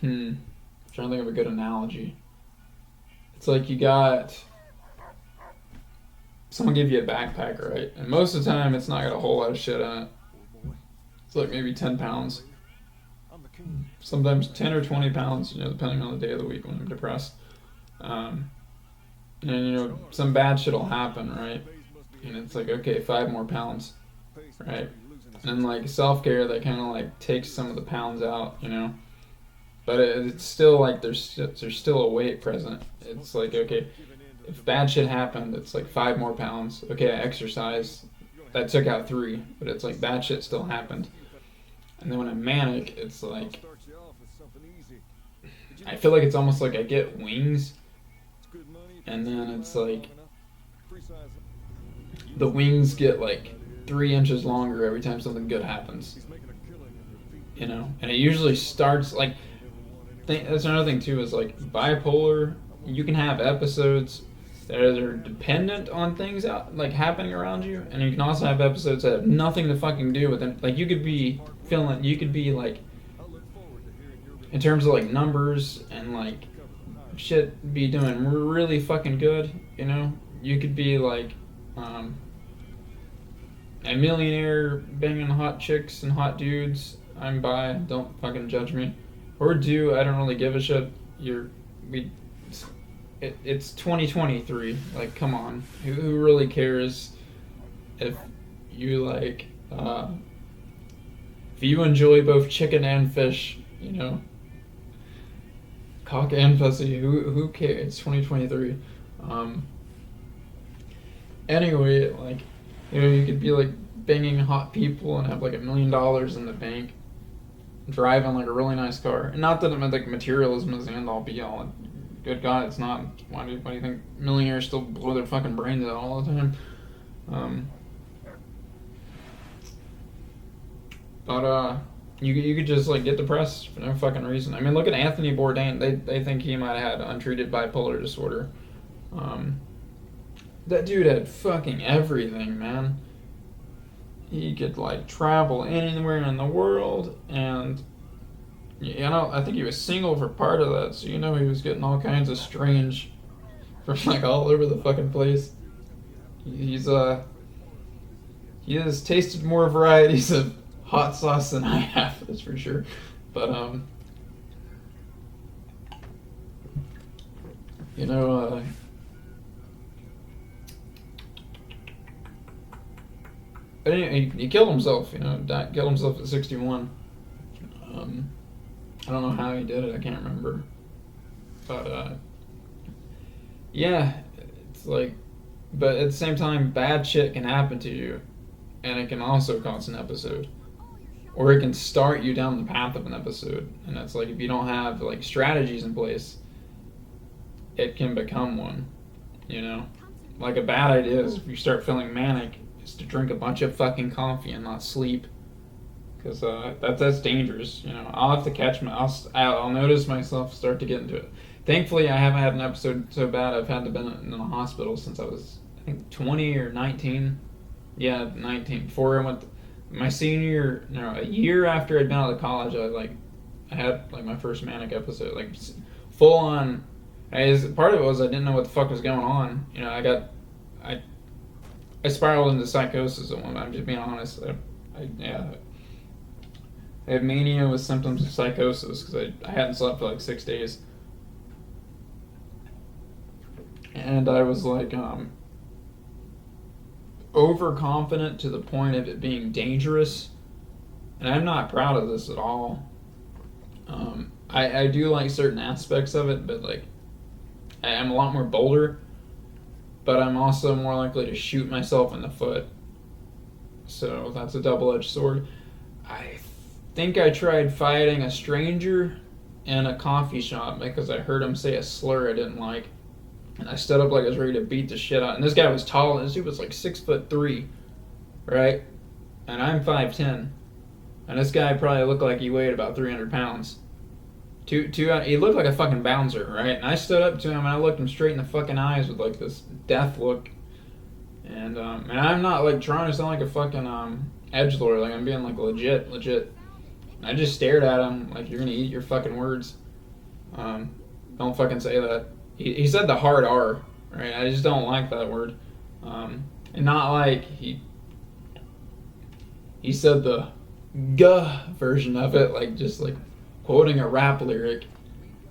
trying to think of a good analogy. It's like you got someone give you a backpack, right? And most of the time, it's not got a whole lot of shit in it. It's like maybe 10 pounds. Sometimes 10 or 20 pounds, depending on the day of the week when I'm depressed. And, some bad shit will happen, right? And it's like, okay, 5 more pounds, right? And like self-care, that kind of like takes some of the pounds out, But it's still like there's still a weight present. It's like, okay, if bad shit happened, it's like 5 more pounds. Okay, I exercised. That took out 3, but it's like bad shit still happened. And then when I'm manic, it's like I feel like it's almost like I get wings, and then it's like the wings get like 3 inches longer every time something good happens. And it usually starts like that's another thing too, is like bipolar you can have episodes that are dependent on things out like happening around you, and you can also have episodes that have nothing to fucking do with it. Like you could be like in terms of like numbers and like shit be doing really fucking good, you know? You could be like a millionaire banging hot chicks and hot dudes. I'm bi, don't fucking judge me. Or I don't really give a shit. It's 2023. Like, come on. Who really cares if you like, if you enjoy both chicken and fish, you know? Cock and pussy, who cares? It's 2023. Anyway, like, you know, you could be like banging hot people and have like $1 million in the bank, driving like a really nice car. And not that it meant like materialism is the end all be all. Good God, it's not. Why do you think millionaires still blow their fucking brains out all the time? But you could just like get depressed for no fucking reason. I mean, look at Anthony Bourdain. They think he might have had untreated bipolar disorder. That dude had fucking everything, man. He could like travel anywhere in the world, and you know, I think he was single for part of that, so you know he was getting all kinds of strange from like all over the fucking place. He has tasted more varieties of hot sauce than I have, that's for sure. But you know, but anyway, he killed himself. You know, killed himself at 61. I don't know how he did it. I can't remember. But yeah, it's like, but at the same time, bad shit can happen to you, and it can also cause an episode, or it can start you down the path of an episode. And that's like if you don't have like strategies in place, it can become one. You know, like a bad idea is if you start feeling manic, is to drink a bunch of fucking coffee and not sleep. Because that's dangerous, you know. I'll have to catch I'll notice myself start to get into it. Thankfully, I haven't had an episode so bad I've had to been in the hospital since I was, I think, 20 or 19. Yeah, 19. Before I went, my senior year, no, a year after I'd been out of college, I had like my first manic episode, like full on. Part of it was I didn't know what the fuck was going on. You know, I spiraled into psychosis at one time. I'm just being honest. I had mania with symptoms of psychosis because I hadn't slept for like 6 days. And I was like overconfident to the point of it being dangerous. And I'm not proud of this at all. I do like certain aspects of it, but like I'm a lot more bolder. But I'm also more likely to shoot myself in the foot. So that's a double-edged sword. I think I tried fighting a stranger in a coffee shop because I heard him say a slur I didn't like. And I stood up like I was ready to beat the shit out. And this guy was tall. This dude was like 6'3", right? And I'm 5'10". And this guy probably looked like he weighed about 300 pounds. He looked like a fucking bouncer, right? And I stood up to him and I looked him straight in the fucking eyes with like this death look. And I'm not like trying to sound like a fucking edgelord. Like I'm being like legit. I just stared at him like, you're gonna eat your fucking words. Don't fucking say that. He said the hard R, right? I just don't like that word. And not like he said the guh version of it, like just like quoting a rap lyric.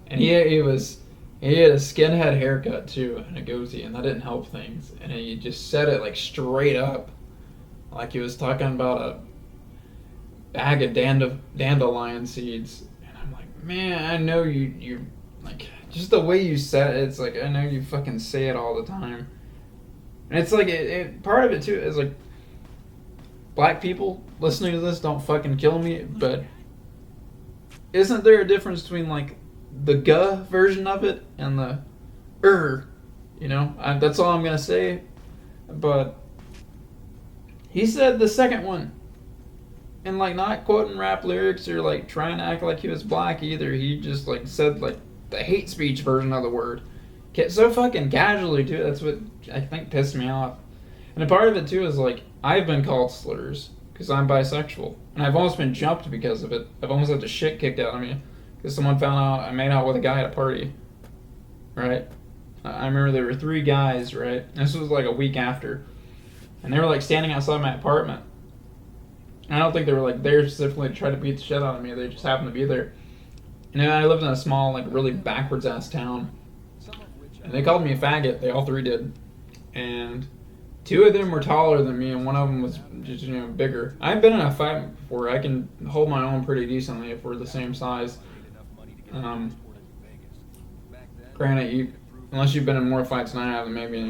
And he had a skinhead haircut too and a goatee, and that didn't help things. And he just said it like straight up, like he was talking about a bag of dandelion seeds. And I'm like, man, I know you like, just the way you said it, it's like, I know you fucking say it all the time. And it's like, part of it too is like, black people listening to this, don't fucking kill me, but isn't there a difference between like the guh version of it and the you know? That's all I'm gonna say. But he said the second one. And like not quoting rap lyrics or like trying to act like he was black either. He just like said like the hate speech version of the word. So fucking casually too. That's what I think pissed me off. And a part of it too is like I've been called slurs because I'm bisexual, and I've almost been jumped because of it. I've almost had the shit kicked out of me because someone found out I made out with a guy at a party. Right? I remember there were 3 guys. Right? And this was like a week after, and they were like standing outside my apartment. And I don't think they were like there specifically to try to beat the shit out of me. They just happened to be there. And I lived in a small, like really backwards ass town. And they called me a faggot. They all 3 did. And 2 of them were taller than me, and one of them was just, bigger. I've been in a fight before. I can hold my own pretty decently if we're the same size. Granted, unless you've been in more fights than I have, then maybe,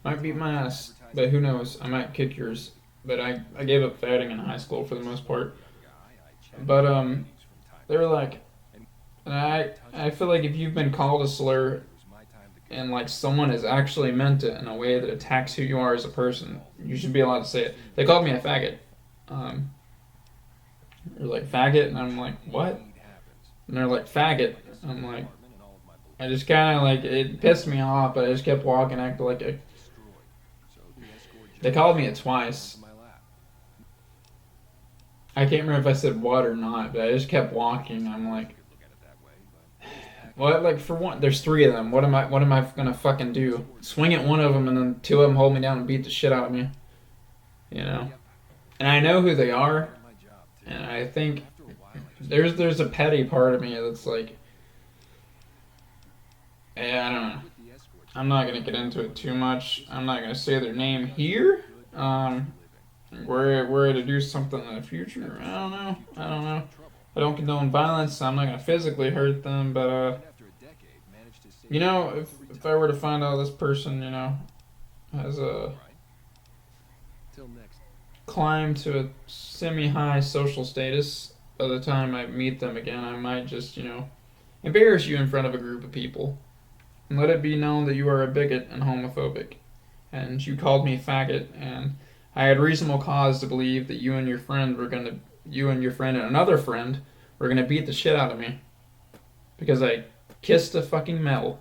might beat my ass. But who knows? I might kick yours. But I gave up fighting in high school for the most part. But, they were like, and I feel like if you've been called a slur and like someone has actually meant it in a way that attacks who you are as a person, you should be allowed to say it. They called me a faggot. They're like, faggot, and I'm like, what? And they're like, faggot. I'm like, I just kind of like, it pissed me off, but I just kept walking, acting like a... They called me it twice. I can't remember if I said what or not, but I just kept walking. I'm like, what? Like, for one, there's 3 of them. What am I gonna fucking do? Swing at one of them, and then 2 of them hold me down and beat the shit out of me. And I know who they are, and I think there's a petty part of me that's like, yeah, I don't know. I'm not gonna get into it too much. I'm not gonna say their name here. We're to do something in the future. I don't know. I don't condone violence. I'm not gonna physically hurt them, but if I were to find out this person, has climbed to a semi-high social status, by the time I meet them again, I might just, embarrass you in front of a group of people, and let it be known that you are a bigot and homophobic, and you called me faggot, and I had reasonable cause to believe that you and your friend and another friend were gonna beat the shit out of me because I kissed a fucking male.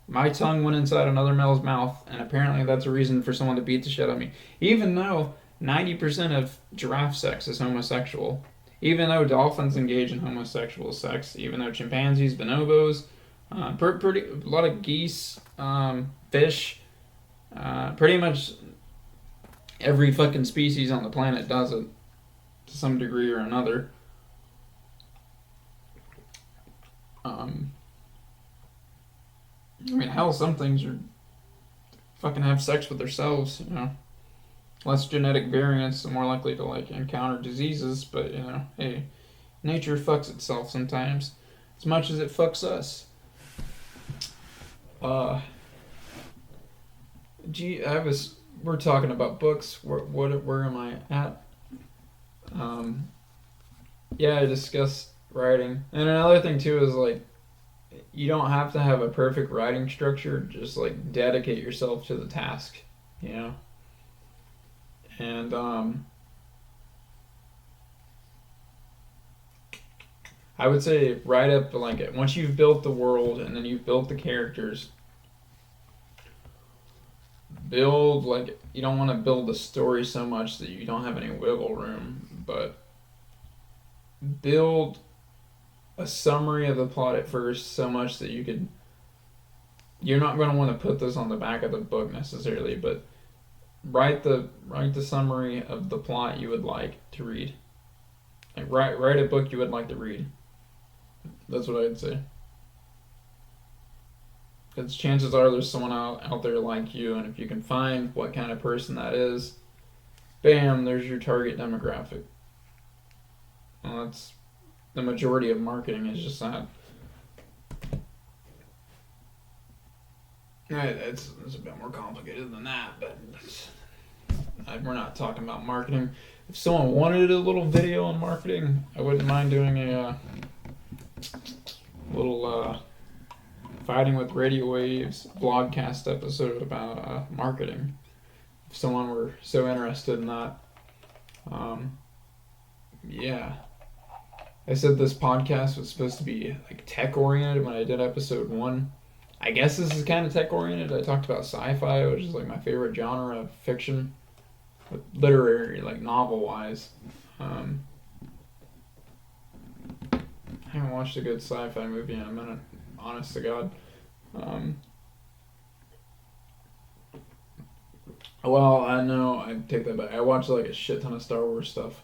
My tongue went inside another male's mouth, and apparently that's a reason for someone to beat the shit out of me. Even though 90% of giraffe sex is homosexual, even though dolphins engage in homosexual sex, even though chimpanzees, bonobos, a lot of geese, fish, pretty much every fucking species on the planet does it to some degree or another. Hell, some things are fucking have sex with themselves, Less genetic variants, the more likely to like encounter diseases, but hey, nature fucks itself sometimes, as much as it fucks us. We're talking about books. Where am I at? I discussed writing, and another thing too is like, you don't have to have a perfect writing structure. Just like dedicate yourself to the task, And I would say write up like once you've built the world and then you've built the characters. Build like you don't want to build the story so much that you don't have any wiggle room, but build a summary of the plot at first so much that you're not going to want to put this on the back of the book necessarily, but write the summary of the plot you would like to read. Like write a book you would like to read. That's what I'd say. Because chances are there's someone out there like you, and if you can find what kind of person that is, bam, there's your target demographic. Well, that's the majority of marketing is just that. It's a bit more complicated than that, but we're not talking about marketing. If someone wanted a little video on marketing, I wouldn't mind doing a little Fighting with Radio Waves Vlogcast episode about marketing. If someone were so interested in that. Yeah. I said this podcast was supposed to be like tech oriented when I did episode 1. I guess this is kind of tech oriented. I talked about sci-fi, which is like my favorite genre of fiction, literary, like novel wise. I haven't watched a good sci-fi movie in a minute, honest to God. Well, I know, I take that back. I watch like a shit ton of Star Wars stuff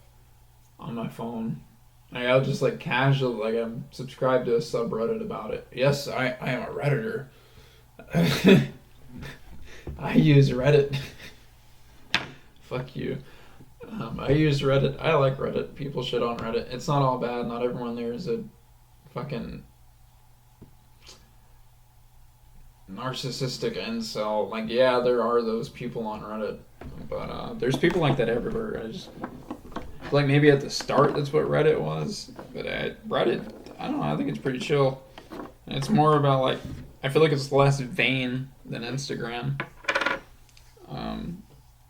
on my phone. Like, I'll just like casual, like I'm subscribed to a subreddit about it. Yes, I am a Redditor. I use Reddit. Fuck you. I use Reddit. I like Reddit. People shit on Reddit. It's not all bad. Not everyone there is a fucking narcissistic incel. Like, yeah, there are those people on Reddit, but there's people like that everywhere. I just feel like maybe at the start that's what Reddit was, but at Reddit, I don't know. I think it's pretty chill. And it's more about like, I feel like it's less vain than Instagram.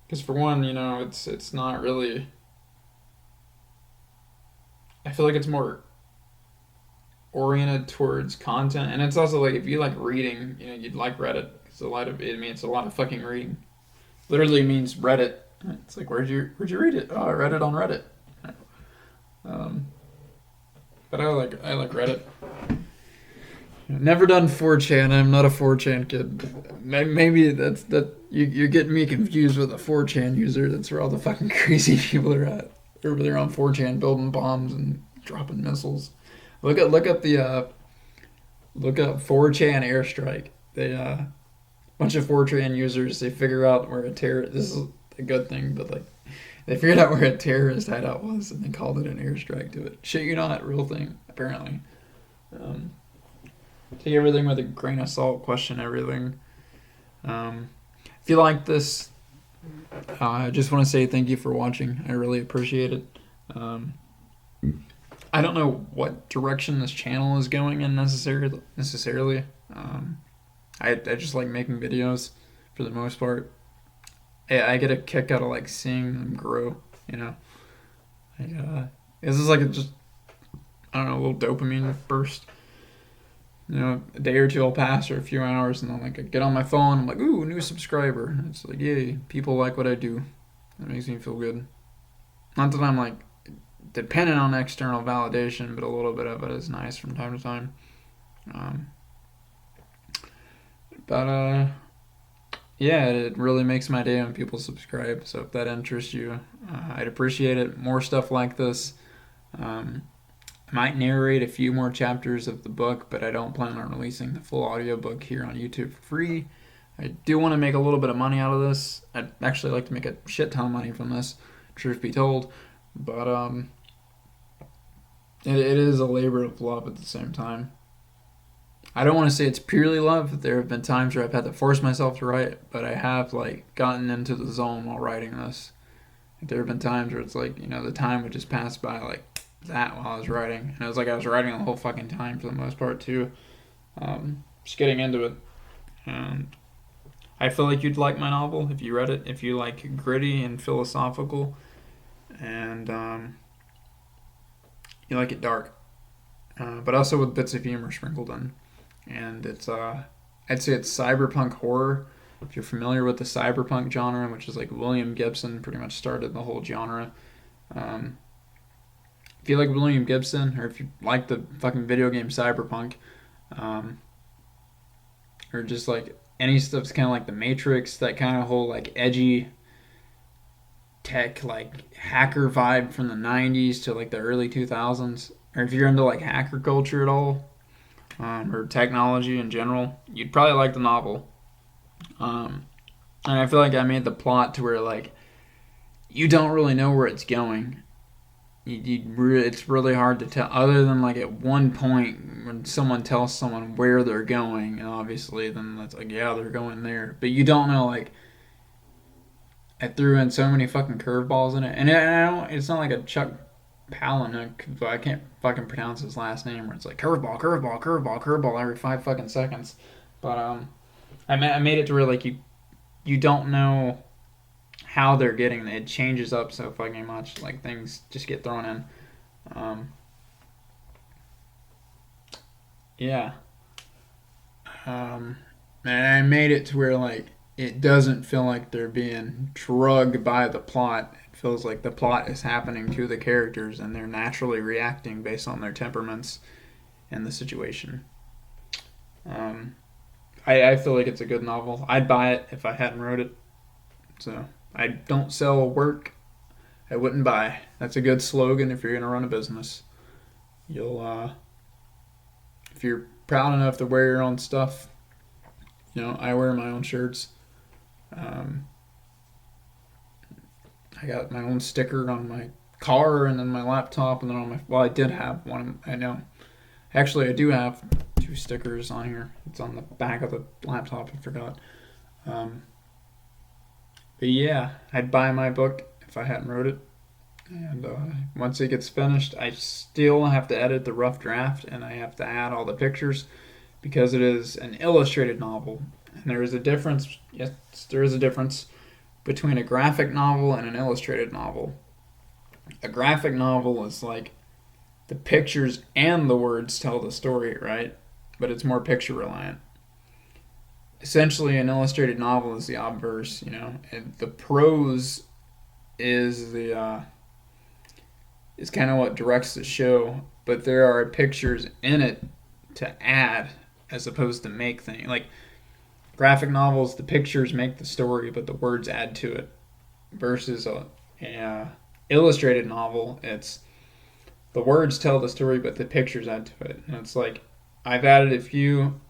Because for one, you know, it's not really. I feel like it's more oriented towards content, and it's also like if you like reading, you know, you'd like Reddit. It's a lot of it. I mean, it's a lot of fucking reading. Literally means Reddit. It's like where'd you read it? Oh, I read it on Reddit. But I like Reddit. Never done 4chan. I'm not a 4chan kid. Maybe that's that. You're getting me confused with a 4chan user. That's where all the fucking crazy people are at. Over there on 4chan building bombs and dropping missiles. Look up 4chan airstrike. They bunch of 4chan users, they figure out where a terrorist. This is a good thing, but like they figured out where a terrorist hideout was and they called it an airstrike to it. Shit, you not, real thing apparently. Take everything with a grain of salt. Question everything. If you like this, I just want to say thank you for watching. I really appreciate it. I don't know what direction this channel is going in necessarily. I just like making videos for the most part. I get a kick out of like seeing them grow. You know, this is like a little dopamine burst. You know, a day or two will pass or a few hours, and then like I get on my phone. I'm like, ooh, new subscriber. It's like, yay, people like what I do. That makes me feel good. Not that I'm like dependent on external validation, but a little bit of it is nice from time to time. Yeah, it really makes my day when people subscribe. So if that interests you, I'd appreciate it. More stuff like this. I might narrate a few more chapters of the book, but I don't plan on releasing the full audiobook here on YouTube for free. I do want to make a little bit of money out of this. I'd actually like to make a shit ton of money from this, truth be told. But it is a labor of love at the same time. I don't want to say it's purely love. There have been times where I've had to force myself to write, but I have like gotten into the zone while writing this. There have been times where it's like, you know, the time would just pass by like that while I was writing. And it was like I was writing the whole fucking time for the most part too. Just getting into it. And I feel like you'd like my novel if you read it. If you like gritty and philosophical and you like it dark. But also with bits of humor sprinkled in. And it's I'd say it's cyberpunk horror. If you're familiar with the cyberpunk genre, which is like William Gibson pretty much started the whole genre. If you like William Gibson, or if you like the fucking video game Cyberpunk, or just like any stuff's kind of like the Matrix, that kind of whole like edgy tech, like hacker vibe from the 90s to like the early 2000s, or if you're into like hacker culture at all, or technology in general, you'd probably like the novel. And I feel like I made the plot to where like you don't really know where it's going. It's really hard to tell, other than like at one point when someone tells someone where they're going, and obviously then that's like, yeah, they're going there, but you don't know. Like, I threw in so many fucking curveballs in it, and it's not like a Chuck Palahniuk, I can't fucking pronounce his last name, where it's like curveball every 5 fucking seconds. But I made it to where like you don't know how they're getting it. Changes up so fucking much. Like, things just get thrown in. Yeah. Um, and I made it to where like it doesn't feel like they're being drugged by the plot. It feels like the plot is happening to the characters and they're naturally reacting based on their temperaments and the situation. Um, I feel like it's a good novel. I'd buy it if I hadn't wrote it. So I don't sell work I wouldn't buy. That's a good slogan if you're gonna run a business. You'll if you're proud enough to wear your own stuff. I wear my own shirts. Um, I got my own sticker on my car and then my laptop and then on my. Well, I did have one. I know. Actually, I do have two stickers on here. It's on the back of the laptop. I forgot. Um, but yeah, I'd buy my book if I hadn't wrote it. And once it gets finished, I still have to edit the rough draft and I have to add all the pictures because it is an illustrated novel. And there is a difference. Yes, there is a difference between a graphic novel and an illustrated novel. A graphic novel is like the pictures and the words tell the story, right? But it's more picture reliant. Essentially, an illustrated novel is the obverse, and the prose is the is kind of what directs the show, but there are pictures in it to add as opposed to make things. Like graphic novels, the pictures make the story, but the words add to it. Versus a illustrated novel, it's the words tell the story, but the pictures add to it. And it's like I've added a few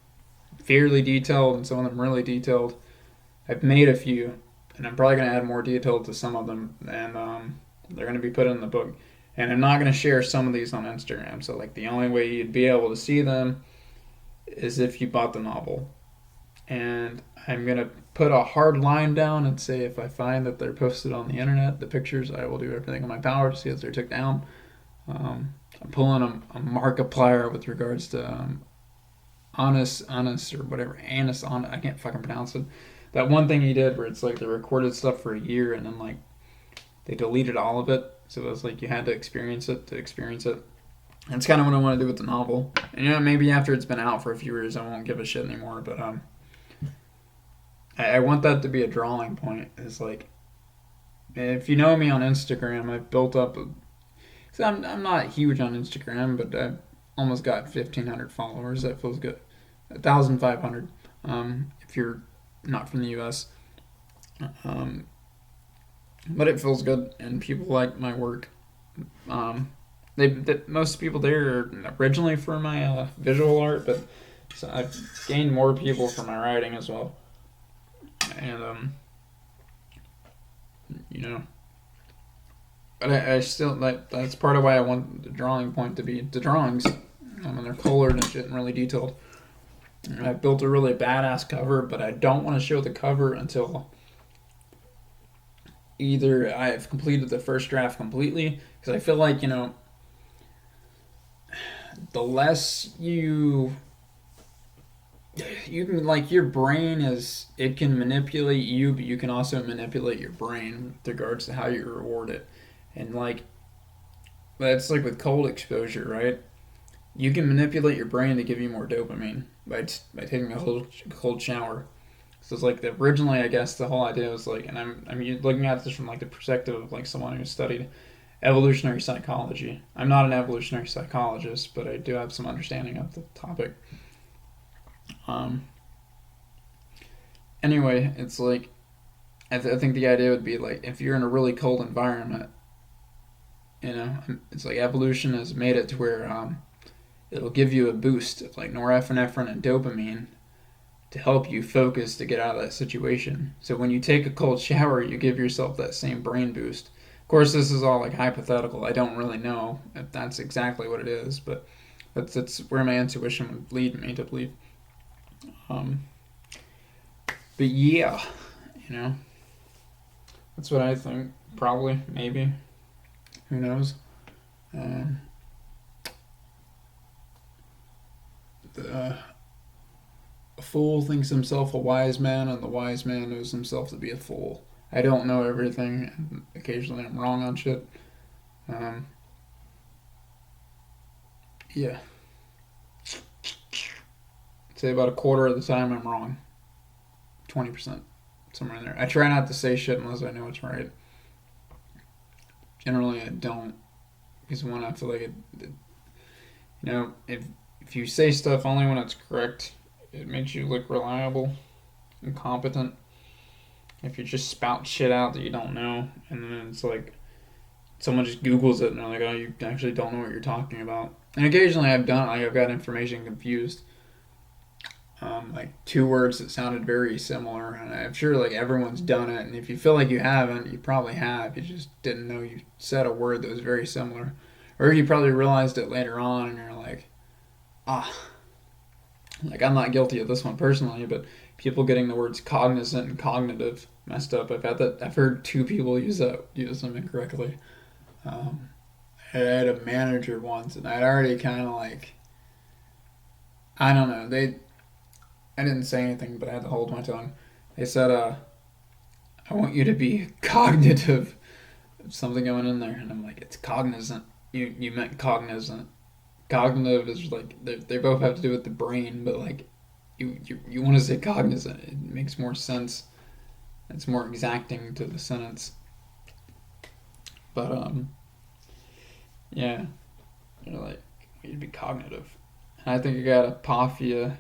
fairly detailed and some of them really detailed. I've made a few, and I'm probably going to add more detail to some of them, and they're going to be put in the book. And I'm not going to share some of these on Instagram. So like the only way you'd be able to see them is if you bought the novel. And I'm going to put a hard line down and say if I find that they're posted on the internet, the pictures, I will do everything in my power to see if they're took down. I'm pulling a Markiplier with regards to honest or whatever, honest, I can't fucking pronounce it. That one thing he did where it's like they recorded stuff for a year and then like they deleted all of it. So it was like you had to experience it to experience it. That's kind of what I want to do with the novel. And maybe after it's been out for a few years, I won't give a shit anymore. But I want that to be a drawing point. It's like, if you know me on Instagram, I've built up. I'm not huge on Instagram, but I've almost got 1,500 followers. That feels good. 1,500. If you're not from the U.S. But it feels good, and people like my work. Most people there are originally for my visual art, but so I've gained more people for my writing as well. And but I still that's part of why I want the drawing point to be the drawings. And they're colored and shit and really detailed. And I built a really badass cover, but I don't want to show the cover until either I have completed the first draft completely, because I feel like the less you can, like, your brain it can manipulate you, but you can also manipulate your brain with regards to how you reward it. And like that's like with cold exposure, right? You can manipulate your brain to give you more dopamine by taking a cold shower. So it's like originally, I guess the whole idea was like, and I'm looking at this from like the perspective of like someone who studied evolutionary psychology. I'm not an evolutionary psychologist, but I do have some understanding of the topic. Anyway, it's like I think the idea would be like if you're in a really cold environment, it's like evolution has made it to where it'll give you a boost of like norepinephrine and dopamine to help you focus to get out of that situation. So when you take a cold shower, you give yourself that same brain boost. Of course, this is all like hypothetical. I don't really know if that's exactly what it is, but that's where my intuition would lead me to believe. But yeah, that's what I think. Probably, maybe, who knows? A fool thinks himself a wise man, and the wise man knows himself to be a fool. I don't know everything, and occasionally I'm wrong on shit. Yeah. say about a quarter of the time I'm wrong. 20%, somewhere in there. I try not to say shit unless I know it's right. Generally, I don't, because when I feel like if you say stuff only when it's correct, it makes you look reliable and competent. If you just spout shit out that you don't know, and then it's like someone just Googles it and they're like, oh, you actually don't know what you're talking about. And occasionally I've got information confused. Like two words that sounded very similar, and I'm sure like everyone's done it. And if you feel like you haven't, you probably have. You just didn't know you said a word that was very similar, or you probably realized it later on, and you're like, like I'm not guilty of this one personally, but people getting the words cognizant and cognitive messed up. I've heard two people use them incorrectly. I had a manager once, and I'd already kind of like, I don't know, I didn't say anything, but I had to hold my tongue. They said, I want you to be cognitive of something going in there. And I'm like, it's cognizant. You meant cognizant. Cognitive is like, they both have to do with the brain, but like, you want to say cognizant. It makes more sense. It's more exacting to the sentence. But, yeah. You're like, you'd be cognitive. And I think I got apophia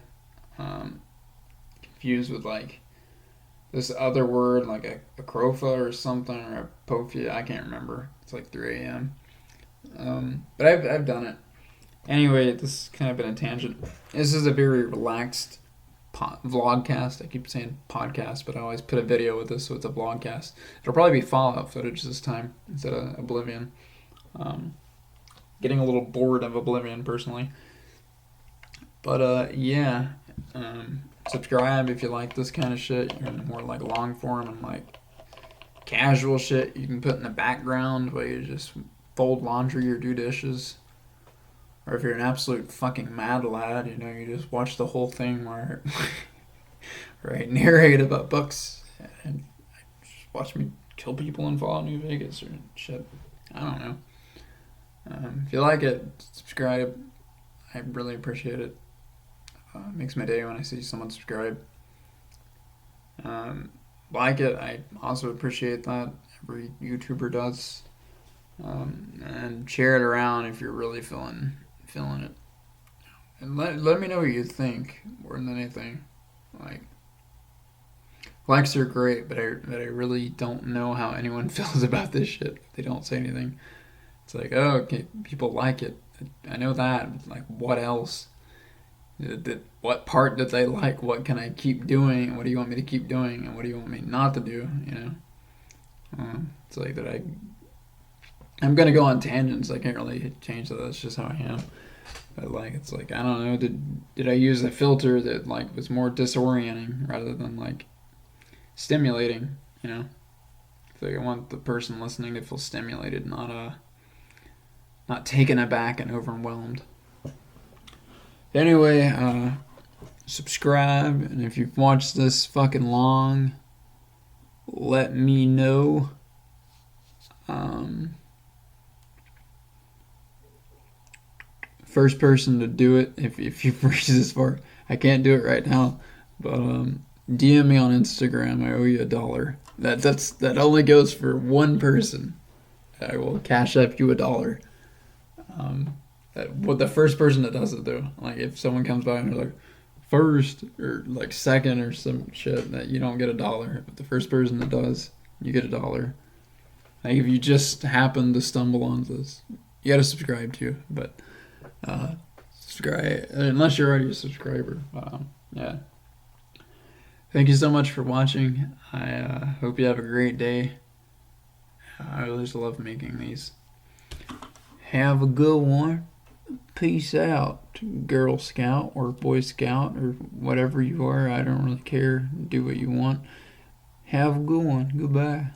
confused with like this other word, like a acropha or something, or apophia. I can't remember. It's like 3 a.m. But I've done it. Anyway, this has kind of been a tangent. This is a very relaxed vlogcast. I keep saying podcast, but I always put a video with this, so it's a vlogcast. It'll probably be Fallout footage this time instead of Oblivion. Getting a little bored of Oblivion personally. But yeah, subscribe if you like this kind of shit. You're more like long form and like casual shit you can put in the background while you just fold laundry or do dishes. Or if you're an absolute fucking mad lad, you just watch the whole thing where I narrate about books and just watch me kill people in Fallout New Vegas or shit. I don't know. If you like it, subscribe. I really appreciate it. It makes my day when I see someone subscribe. Like it, I also appreciate that. Every YouTuber does. And share it around if you're really feeling it. And let me know what you think more than anything. Like, likes are great, but I really don't know how anyone feels about this shit if they don't say anything. It's like, oh, okay, people like it. I know that. Like, what else? What part did they like? What can I keep doing? What do you want me to keep doing? And what do you want me not to do? It's like that I'm going to go on tangents. I can't really change that. That's just how I am. But like, it's like, I don't know. Did I use a filter that like was more disorienting rather than like stimulating? It's like I want the person listening to feel stimulated, not taken aback and overwhelmed. Anyway, subscribe, and if you've watched this fucking long, let me know. First person to do it, if you've reached this far. I can't do it right now, but DM me on Instagram. I owe you $1. That only goes for one person. I will cash up you $1. The first person that does it though, like if someone comes by and they're like first or like second or some shit, that you don't get $1. But the first person that does, you get $1. Like if you just happen to stumble onto this, you gotta subscribe too. But subscribe unless you're already a subscriber. Yeah. Thank you so much for watching. I hope you have a great day. I always love making these. Have a good one. Peace out, Girl Scout or Boy Scout or whatever you are. I don't really care. Do what you want. Have a good one. Goodbye.